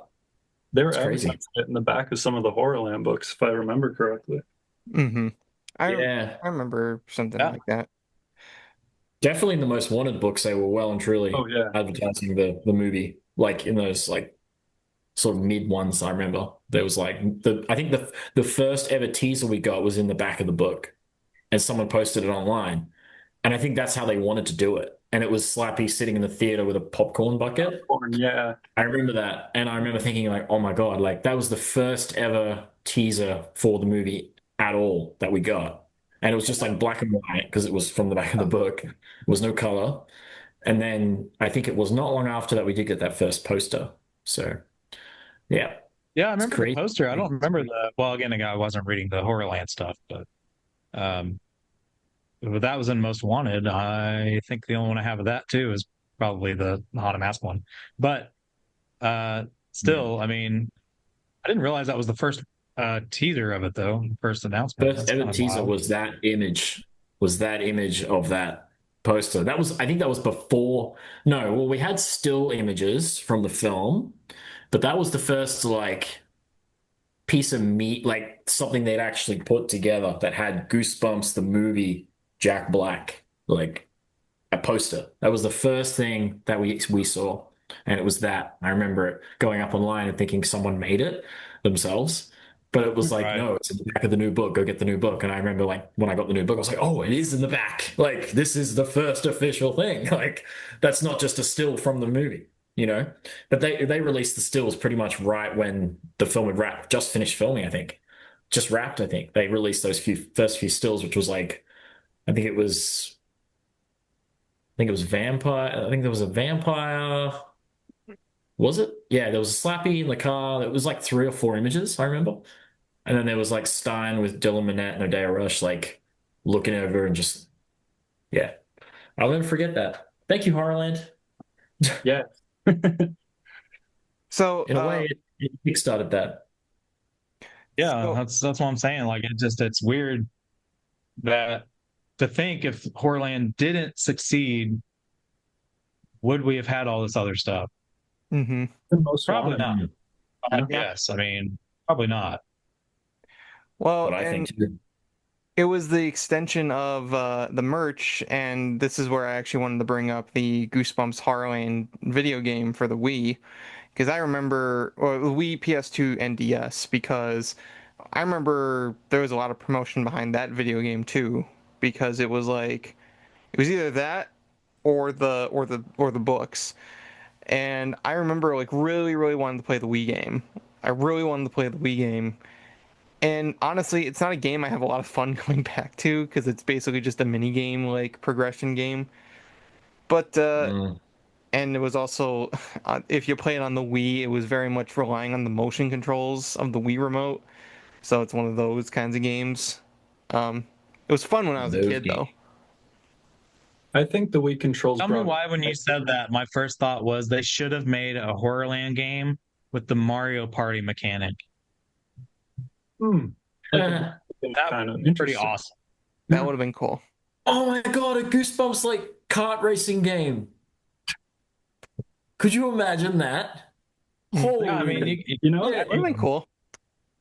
They were It's crazy. advertising it in the back of some of the Horrorland books, if I remember correctly. Mm-hmm. Yeah. I remember something Yeah. like that. Definitely in the Most Wanted books, they were well and truly Oh, yeah. advertising the movie. Like in those like sort of mid ones, I remember. There was like I think the first ever teaser we got was in the back of the book, and someone posted it online. And I think that's how they wanted to do it. And it was Slappy sitting in the theater with a popcorn bucket. Popcorn, yeah. I remember that. And I remember thinking like, oh my God, like that was the first ever teaser for the movie at all that we got. And it was just like black and white because it was from the back of the book. It was no color. And then I think it was not long after that we did get that first poster. So yeah, yeah, I remember the crazy. poster. I don't remember well, again, I wasn't reading the Horrorland stuff, um, but that was in Most Wanted. I think the only one I have of that too is probably the Haunted Mask one. But still, I mean, I didn't realize that was the first teaser of it though. First announcement. First That's ever kind of teaser wild. was that image of that poster. I think that was before. No, well, we had still images from the film, but that was the first like piece of meat, like something they'd actually put together that had Goosebumps the movie, Jack Black, like a poster. That was the first thing that we saw, and it was that. I remember it going up online and thinking someone made it themselves, but it was like, Right. no, it's in the back of the new book. Go get the new book. And I remember like when I got the new book, I was like, oh, it is in the back. Like this is the first official thing. Like that's not just a still from the movie. But they released the stills pretty much right when the film had just finished filming, I think. Just wrapped, I think. They released those first few stills, which was like, I think it was vampire. I think there was a vampire. Was it? Yeah, there was a Slappy in the car. It was like 3 or 4 images, I remember. And then there was like Stein with Dylan Minnette and Odeya Rush, like looking over and just, yeah. I'll never forget that. Thank you, Horrorland. Yeah. So In a way, it kickstarted that. Yeah, So- that's what I'm saying. Like it's weird that to think if Horrorland didn't succeed, would we have had all this other stuff? mhm. The most Probably wanted. not. Yes, I mean, probably not. Well, But I and think too. it was the extension of the merch, and this is where I actually wanted to bring up the Goosebumps Horrorland video game for the Wii, because I remember, or the Wii, PS2, and DS, because I remember there was a lot of promotion behind that video game too, because it was like it was either that or the books, and I remember like really really wanting to play the Wii game. I really wanted to play the Wii game. And honestly, it's not a game I have a lot of fun going back to because it's basically just a mini game, like progression game. But and it was also, if you play it on the Wii, it was very much relying on the motion controls of the Wii remote. So it's one of those kinds of games. It was fun when I was a Those kid, though. games. I think the Wii controls Tell me brought- why when you said that, my first thought was they should have made a Horrorland game with the Mario Party mechanic. That That kind of would be pretty interesting. awesome. That would have been cool. Oh my God, a Goosebumps like kart racing game. Could you imagine that? Holy, Yeah, I mean, You know, Yeah. That would have been cool.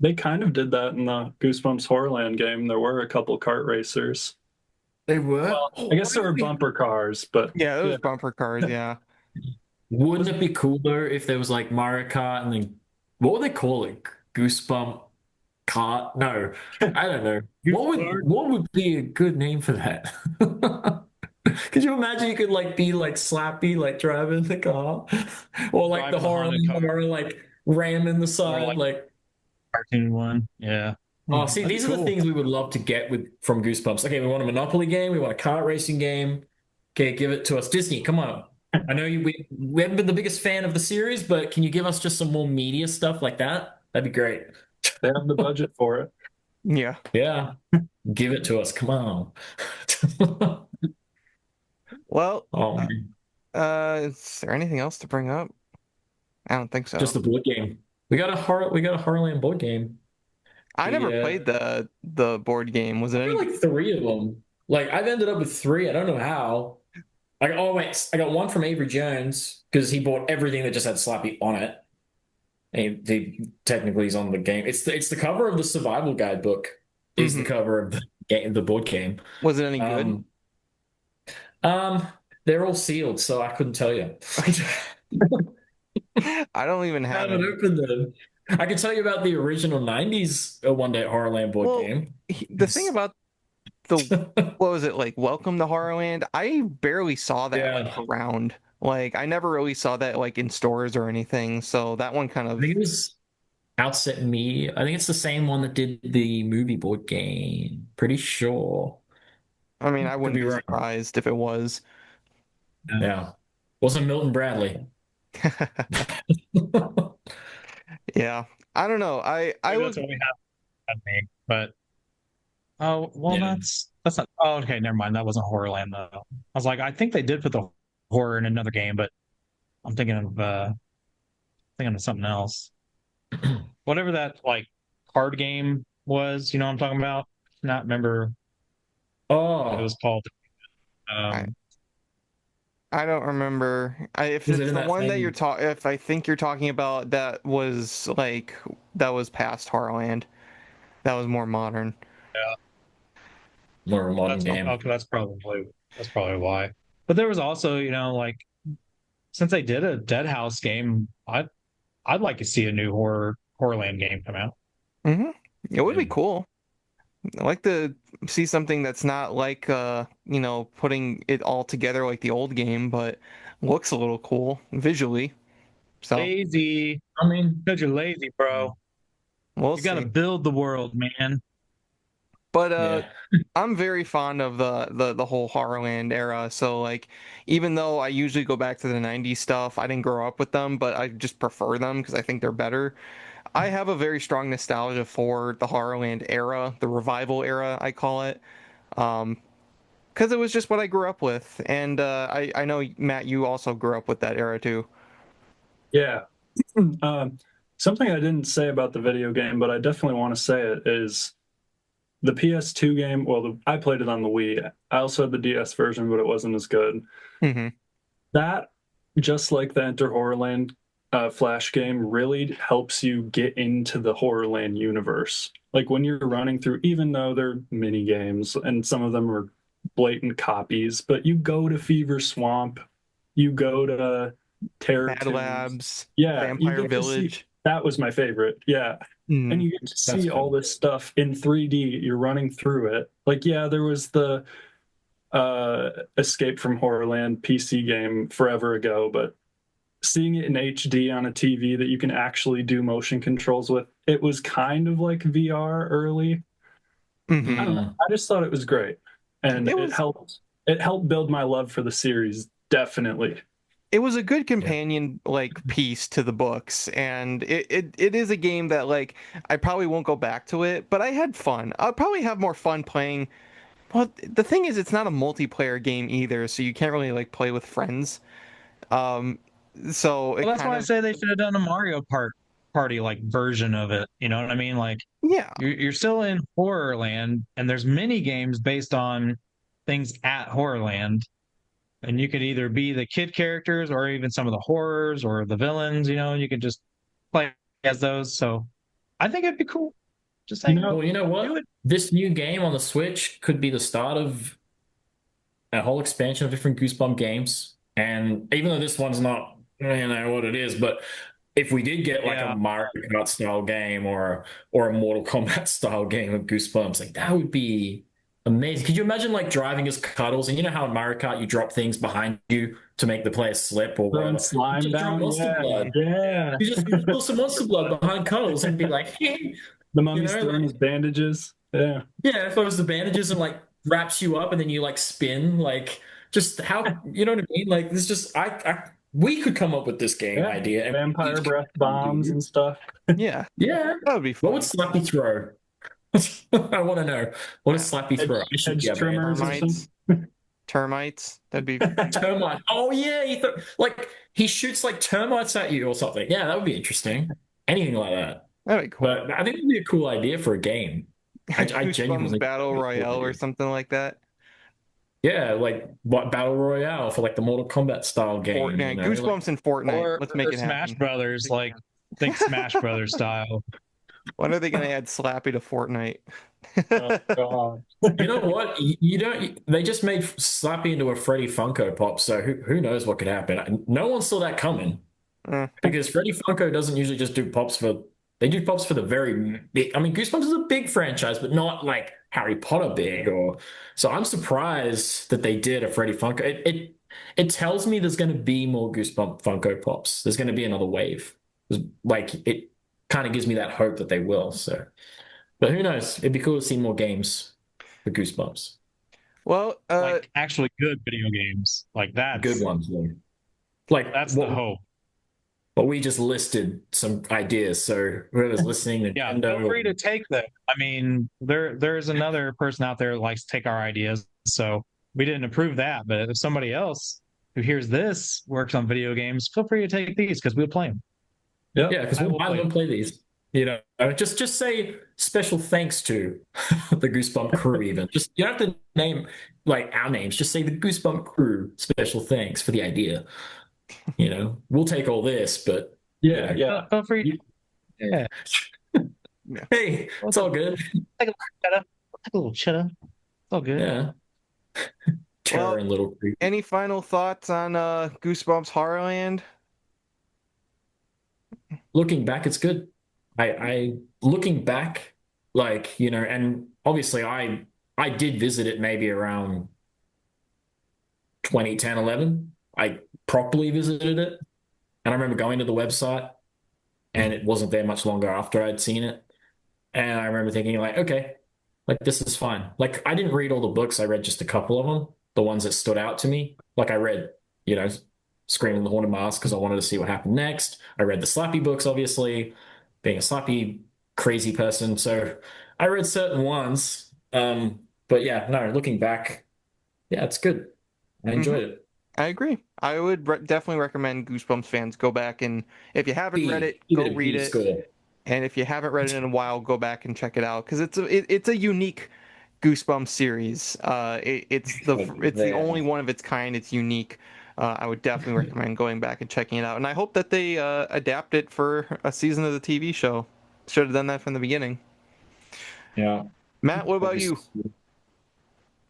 They kind of did that in the Goosebumps Horrorland game. There were a couple kart racers. They were. Well, Oh, I guess there were bumper cars, but Yeah, those yeah. bumper cars. Yeah. Wouldn't it be cool though if there was like Mario Kart and then what would they call it? Goosebump Kart? No, I don't know. What would be a good name for that? Could you imagine you could like be like Slappy, like driving the car, or like Drive the the Honda horror, like ramming the or side, like like. cartoon one. Yeah. Oh, see, That'd be these are the cool. things we would love to get with from Goosebumps. Okay, we want a Monopoly game, we want a kart racing game. Okay, give it to us, Disney. Come on. I know we haven't been the biggest fan of the series, but can you give us just some more media stuff like that? That'd be great. They have the budget for it. Yeah. Yeah, give it to us. Come on. Well, Oh, man. is there anything else to bring up? I don't think so. Just the board game. We got a Horrorland board game. I never Yeah. played the board game. Was it There any? were like three of them. Like I've ended up with three. I don't know how. Oh wait, I got one from Avery Jones because he bought everything that just had Slappy on it. And he technically is on the game. It's the cover of the survival guide book. Is the cover of the game, the board game. Was it any good? They're all sealed, so I couldn't tell you. I don't even I have haven't it. opened them. I can tell you about the original '90s One Day at Horrorland board Well, game. the thing about what was it like? Welcome to Horrorland. I barely saw that like Yeah. around. Like I never really saw that like in stores or anything. So that one kind I of think it was Outset Me. I think it's the same one that did the movie board game. Pretty sure. I mean, I Could wouldn't be be right. surprised if it was. Yeah. Wasn't Milton Bradley. Yeah. I don't know. I Maybe was that's what we have at me. But oh well, Yeah. that's not. Oh, okay, never mind. That wasn't Horrorland though. I was like, I think they did put the horror in another game, but I'm thinking of something else. Whatever that like card game was, you know what I'm talking about? Not remember what it was Oh, called. I, Um, I don't remember. If was it it's in the that one that you're same talking, if I think you're talking about, that was past Horrorland. That was more modern. yeah, more of a modern that's game? okay. That's probably why. But there was also, like since they did a Dead House game, I'd like to see a new Horrorland game come out. hmm It would be Yeah. cool. I like to see something that's not like putting it all together like the old game, but looks a little cool visually. So Lazy, I mean, because you're lazy, bro. we'll You got to see. build the world, man. But yeah. I'm very fond of the whole Horrorland era. So like even though I usually go back to the 90s stuff, I didn't grow up with them, but I just prefer them because I think they're better. I have a very strong nostalgia for the Horrorland era, the revival era, I call it. Um, because it was just what I grew up with. And I know Matt, you also grew up with that era too. Yeah. Um, Something I didn't say about the video game, but I definitely want to say it is the PS2 game. Well, I played it on the Wii. I also had the DS version, but it wasn't as good. hmm That, just like the Enter Horrorland Flash game, really helps you get into the Horrorland universe. Like when you're running through, even though they're mini games and some of them are blatant copies, but you go to Fever Swamp, you go to Terror Mad Tombs. Labs, Yeah, you Vampire get to see. Village. That was my favorite. Yeah. And Mm. you get to That's see all cool. this stuff in 3D. You're running through it. Like, yeah, there was the Escape from Horrorland PC game forever ago, but seeing it in HD on a TV that you can actually do motion controls with, it was kind of like VR early. hmm I don't know. I just thought it was great. And It it was helped build my love for the series, definitely. it was a good companion like piece to the books, and it is a game that like I probably won't go back to it, but I had fun. I'll probably have more fun playing. Well, the thing is, it's not a multiplayer game either, so you can't really like play with friends. Um, so Well, it that's kind why I of say they should have done a Mario Party like version of it. You know what I mean? Like yeah. you're still in Horrorland, and there's mini games based on things at Horrorland, and you could either be the kid characters or even some of the horrors or the villains. You could just play as those. So I think it'd be cool. Just saying. Well, you know Do what? it. This new game on the Switch could be the start of a whole expansion of different Goosebump games. And even though this one's not, what it is, but if we did get like Yeah. a Mario Kart style game or a Mortal Kombat style game of Goosebumps, like that would be amazing. Could you imagine like driving as Cuddles? And you know how in Mario Kart you drop things behind you to make the player slip or Throwing whatever? slime You just drop down. Monster Blood. Yeah. You just spill some Monster Blood behind Cuddles and be like, The mummy's know, throwing his bandages. Yeah. yeah, if it was the bandages and like wraps you up and then you like spin, like just how you know what I mean? Like this just we could come up with this game Yeah. idea and Vampire breath bombs and stuff. Yeah, yeah. that would be fun. What would Slappy throw? I want to know. What does Slappy throw? I should Hedge get trimmers or Termites. something. Termites. That'd be termite. Oh yeah, like he shoots like termites at you or something. Yeah, that would be interesting. Anything like that. that'd be cool. But I think it would be a cool idea for a game. I Goosebumps genuinely Battle Royale or something like that. yeah, like what Battle Royale for like the Mortal Kombat style game. Fortnite. You know? Goosebumps and Fortnite. Let's make or it Smash happen. Brothers, like think Smash Brothers style. When are they going to add Slappy to Fortnite? Oh, God. You know what? You don't. They just made Slappy into a Freddy Funko Pop, so who knows what could happen? No one saw that coming because Freddy Funko doesn't usually just do pops for. They do pops for the very big. I mean, Goosebumps is a big franchise, but not like Harry Potter big. Or so I'm surprised that they did a Freddy Funko. It tells me there's going to be more Goosebump Funko Pops. There's going to be another wave. Like it kind of gives me that hope that they will. So. But who knows? It'd be cool to see more games for Goosebumps. Well, Like actually good video games. Like that's Good ones. Though. Like That's what, the hope. But we just listed some ideas. So whoever's listening, Yeah, Nintendo, feel free to take them. I mean, there's another person out there that likes to take our ideas. So we didn't approve that. But if somebody else who hears this works on video games, feel free to take these because we'll play them. Yeah. yeah, because I will we'll play these. You know, just say special thanks to the Goosebump crew. Even just you don't have to name like our names. Just say the Goosebump crew. Special thanks for the idea. You know, we'll take all this, but Yeah. Yeah. Feel free. Yeah. hey, it's all good. Take a little cheddar. It's all good. Yeah. Terror and Little Creep. any final thoughts on Goosebumps Horrorland? Looking back, it's good. I looking back, like, you know, and obviously I did visit it maybe around 2010, 11. I properly visited it. And I remember going to the website and it wasn't there much longer after I'd seen it. And I remember thinking like, okay, like this is fine. Like I didn't read all the books. I read just a couple of them, the ones that stood out to me. Like I read, you know, Screaming the Haunted Mask because I wanted to see what happened next. I read the Slappy books, obviously, being a Slappy crazy person. So I read certain ones. But yeah, no, looking back, yeah, it's good. I enjoyed it. I agree. I would definitely recommend Goosebumps fans go back and if you haven't read it, Give go a read B it. score. And if you haven't read it in a while, go back and check it out because it's a unique Goosebumps series. It's the only one of its kind. It's unique. I would definitely recommend going back and checking it out. And I hope that they adapt it for a season of the TV show. Should have done that from the beginning. Yeah. Matt, what about you?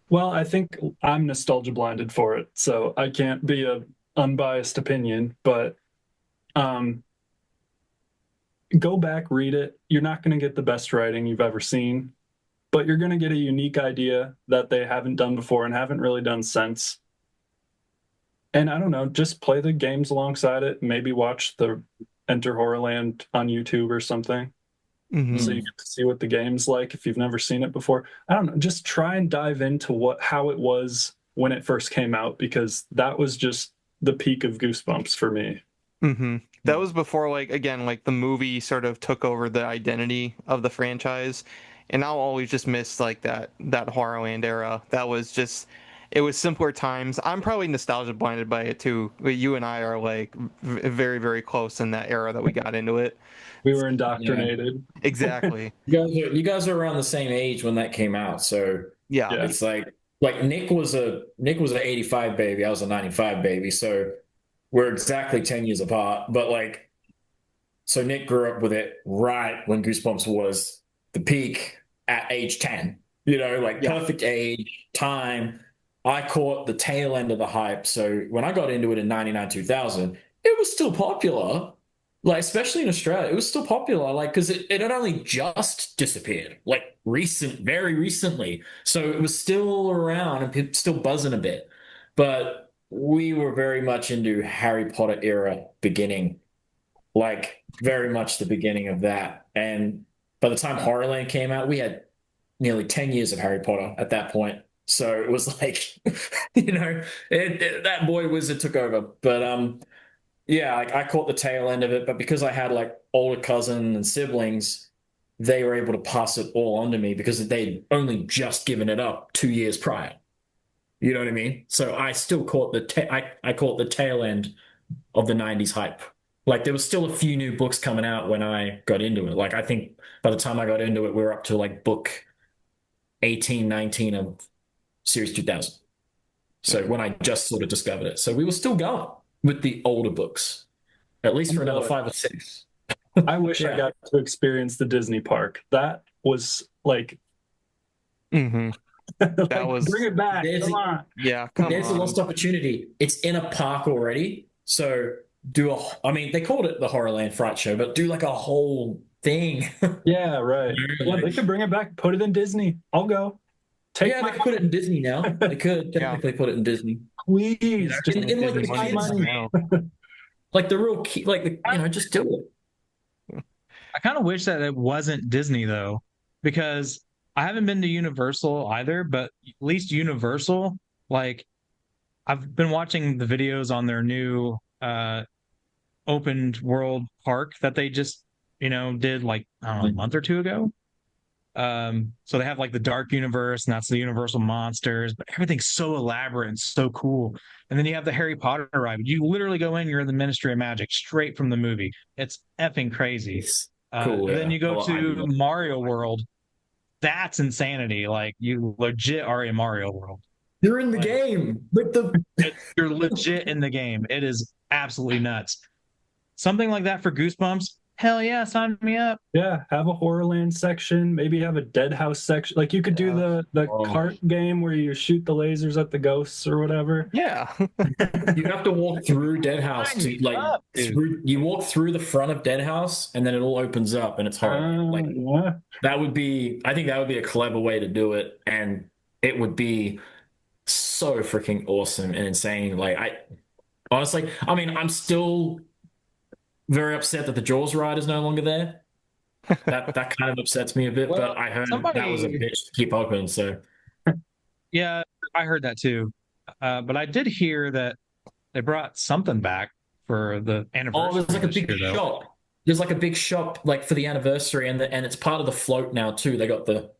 Well, I think I'm nostalgia blinded for it, so I can't be a unbiased opinion, but go back, read it. You're not going to get the best writing you've ever seen, but you're going to get a unique idea that they haven't done before and haven't really done since. And I don't know, just play the games alongside it. Maybe watch the Enter Horrorland on YouTube or something. Mm-hmm. So you get to see what the game's like if you've never seen it before. I don't know, just try and dive into how it was when it first came out, because that was just the peak of Goosebumps for me. Mm-hmm. That was before, like, again, like the movie sort of took over the identity of the franchise. And I'll always just miss like that Horrorland era. That was just, it was simpler times. I'm probably nostalgia blinded by it too. But you and I are like very, very close in that era that we got into it. We were indoctrinated. Exactly. You guys are around the same age when that came out, so Yeah. Yeah. it's like Nick was an 85 baby, I was a 95 baby, so we're exactly 10 years apart. But like So Nick grew up with it right when Goosebumps was the peak at age 10. You know, like perfect age, time. I caught the tail end of the hype. So when I got into it in 99, 2000, it was still popular. Like, especially in Australia, it was still popular. Like, because it had only just disappeared, like very recently. So it was still around and still buzzing a bit. But we were very much into Harry Potter era beginning, like very much the beginning of that. And by the time Horrorland came out, we had nearly 10 years of Harry Potter at that point. So it was like, that boy wizard took over. But yeah, like I caught the tail end of it. But because I had like older cousin and siblings, they were able to pass it all on to me because they'd only just given it up 2 years prior. You know what I mean? So I still caught I caught the tail end of the 90s hype. Like there was still a few new books coming out when I got into it. Like I think by the time I got into it, we were up to like book 18, 19 of Series 2000. So when I just sort of discovered it. So we were still going with the older books, at least for another 5 or 6. I wish I got to experience the Disney park. That was like, that was bring it back. Come on. Yeah, there's a lost opportunity. It's in a park already. So they called it the Horrorland Fright Show, but do like a whole thing. Yeah, right. Well, they could bring it back, put it in Disney. I'll go. They could put it in Disney now. They could technically put it in Disney. Please, just in like the kids, like the real key, like the, just do it. I kind of wish that it wasn't Disney though, because I haven't been to Universal either, but at least Universal, like I've been watching the videos on their new open world park that they just, did like, I don't know, a month or two ago. So they have like the dark universe, and that's the Universal monsters, but everything's so elaborate and so cool. And then you have the Harry Potter ride. You literally go in, you're in the Ministry of Magic straight from the movie. It's effing crazy. Cool, then you go to Mario World. That's insanity. Like you legit are in Mario World. You're in the game. You're legit in the game. It is absolutely nuts. Something like that for Goosebumps. Hell yeah, sign me up. Yeah, have a Horrorland section. Maybe have a Dead House section. Like you could do the cart game where you shoot the lasers at the ghosts or whatever. Yeah. You have to walk through Dead House you walk through the front of Dead House and then it all opens up and it's horror. That would be, I think that would be a clever way to do it, and it would be so freaking awesome and insane. Like honestly, I'm still very upset that the Jaws ride is no longer there. That kind of upsets me a bit, but I heard that was a bitch to keep open. So yeah, I heard that too. But I did hear that they brought something back for the anniversary. Oh, there's like a big shop. There's like a big shop like for the anniversary, and it's part of the float now too. They got the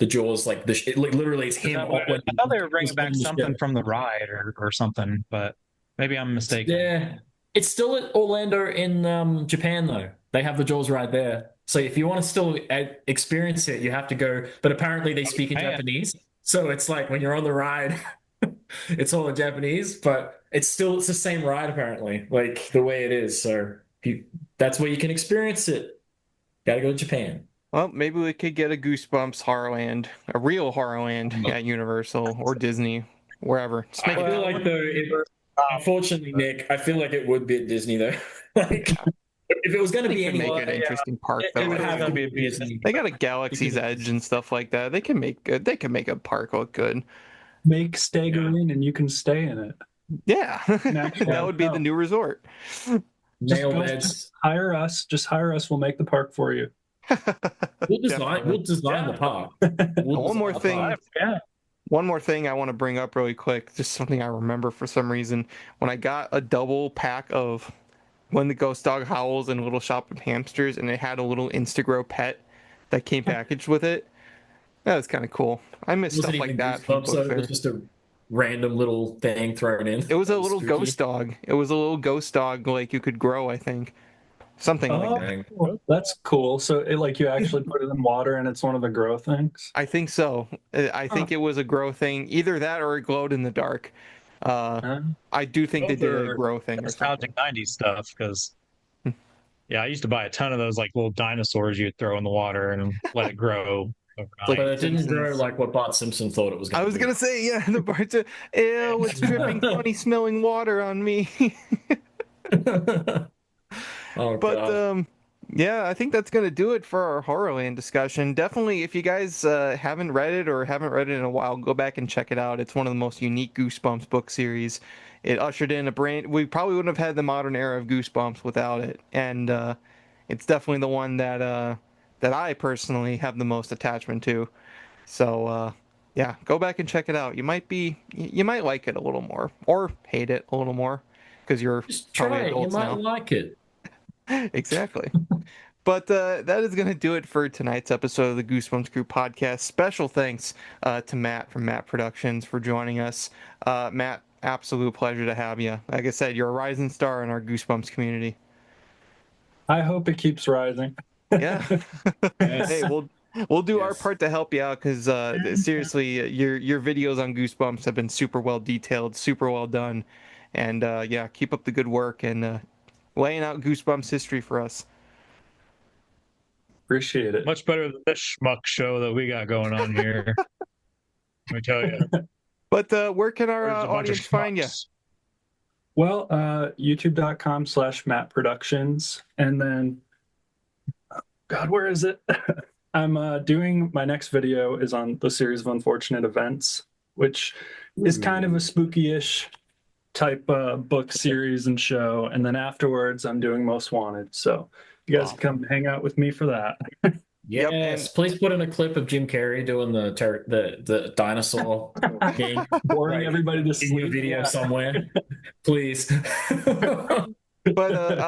Jaws like literally it's him. I thought they were bringing back something from the ride or something, but maybe I'm mistaken. Yeah. It's still at Orlando in Japan, though. They have the Jaws ride there. So if you want to still experience it, you have to go. But apparently they speak in Japanese. So it's like when you're on the ride, it's all in Japanese, but it's the same ride, apparently, like the way it is. So that's where you can experience it. Got to go to Japan. Well, maybe we could get a Goosebumps Horrorland, a real Horrorland at Universal or Disney, wherever. Just make I feel like unfortunately, Nick, I feel like it would be at Disney though. Like, if it was going to be make it an interesting park, though. It would have to be at Disney. They got a Galaxy's Edge and stuff like that. They can make a park look good. Make Stagger in, and you can stay in it. Yeah, that would be the new resort. Just hire us. Just hire us. We'll make the park for you. We'll design the park. One more thing. One more thing I want to bring up really quick, just something I remember for some reason. When I got a double pack of When the Ghost Dog Howls and Little Shop of Hamsters, and it had a little Instagrow pet that came packaged with it, that was kind of cool. I miss stuff like that. It was just a random little thing thrown in. It was a little ghost dog. It was a little ghost dog like you could grow, I think. Something like that. Well, that's cool. So you actually put it in water and it's one of the grow things? I think so. I think it was a grow thing. Either that or it glowed in the dark. I do think they did a grow thing. Nostalgic 90s stuff because, Yeah, I used to buy a ton of those like little dinosaurs you'd throw in the water and let it grow But overnight. it didn't grow Simpsons. like what Bart Simpson thought it was going I to was do. gonna say, yeah, the part to, ew, it's dripping funny smelling water on me. Oh, But God. yeah, I think that's gonna do it for our Horrorland discussion. Definitely, if you guys haven't read it or haven't read it in a while, go back and check it out. It's one of the most unique Goosebumps book series. It ushered in a brand. We probably wouldn't have had the modern era of Goosebumps without it, and it's definitely the one that I personally have the most attachment to. So yeah, go back and check it out. You might like it a little more or hate it a little more because you're Just probably try it. You adults might now. like it. Exactly. But that is going to do it for tonight's episode of the Goosebumps Crew podcast. Special thanks to Matt from Matt Productions for joining us. Matt, absolute pleasure to have you. Like I said, you're a rising star in our Goosebumps community. I hope it keeps rising. Yeah. Yes. Hey, we'll do our Yes. part to help you out because seriously, your videos on Goosebumps have been super well detailed, super well done, and yeah, keep up the good work and laying out Goosebumps history for us. Appreciate it. Much better than this schmuck show that we got going on here. Let me tell you. But where can our There's a bunch of audience find you? schmucks. Well, youtube.com/Matt Productions. And then, God, where is it? I'm doing my next video is on the series of unfortunate events, which is kind of a spooky-ish type book series and show. And then afterwards, I'm doing Most Wanted. So you guys can come hang out with me for that. Yep, Yes. and- Please put in a clip of Jim Carrey doing the dinosaur game. Boring Like, everybody to in your sleep. video Yeah. somewhere. Please. But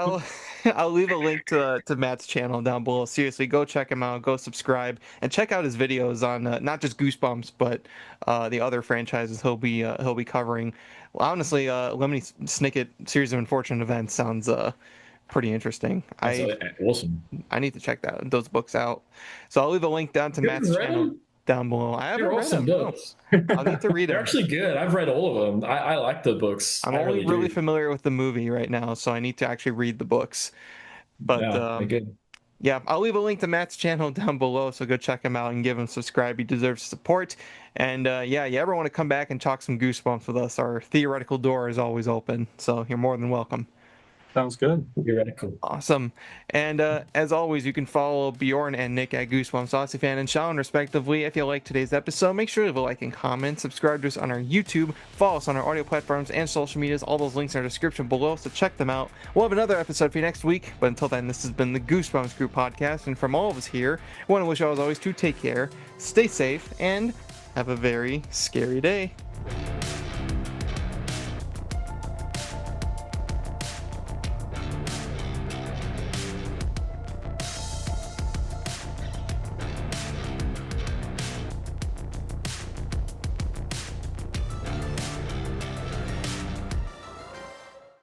I'll leave a link to Matt's channel down below. Seriously, go check him out. Go subscribe and check out his videos on not just Goosebumps, but the other franchises he'll be covering. Well, honestly, Lemony Snicket series of unfortunate events sounds pretty interesting. That's awesome. I need to check those books out. So I'll leave a link down to You Matt's haven't read channel them? down below. I haven't They're read awesome them. No. books. I'll need to read They're them. actually good. I've read all of them. I like the books. I'm I only really do. familiar with the movie right now, so I need to actually read the books. But Yeah, they're good. yeah, I'll leave a link to Matt's channel down below, so go check him out and give him subscribe. He deserves support. And yeah, you ever want to come back and talk some Goosebumps with us, our theoretical door is always open, so you're more than welcome. Sounds good. Theoretical. Awesome. And as always, you can follow Bjorn and Nick at Goosebumps Aussie Fan and Sean, respectively. If you like today's episode, make sure to leave a like and comment. Subscribe to us on our YouTube. Follow us on our audio platforms and social medias. All those links are in the description below, so check them out. We'll have another episode for you next week. But until then, this has been the Goosebumps Crew Podcast. And from all of us here, we want to wish you all as always to take care, stay safe, and have a very scary day.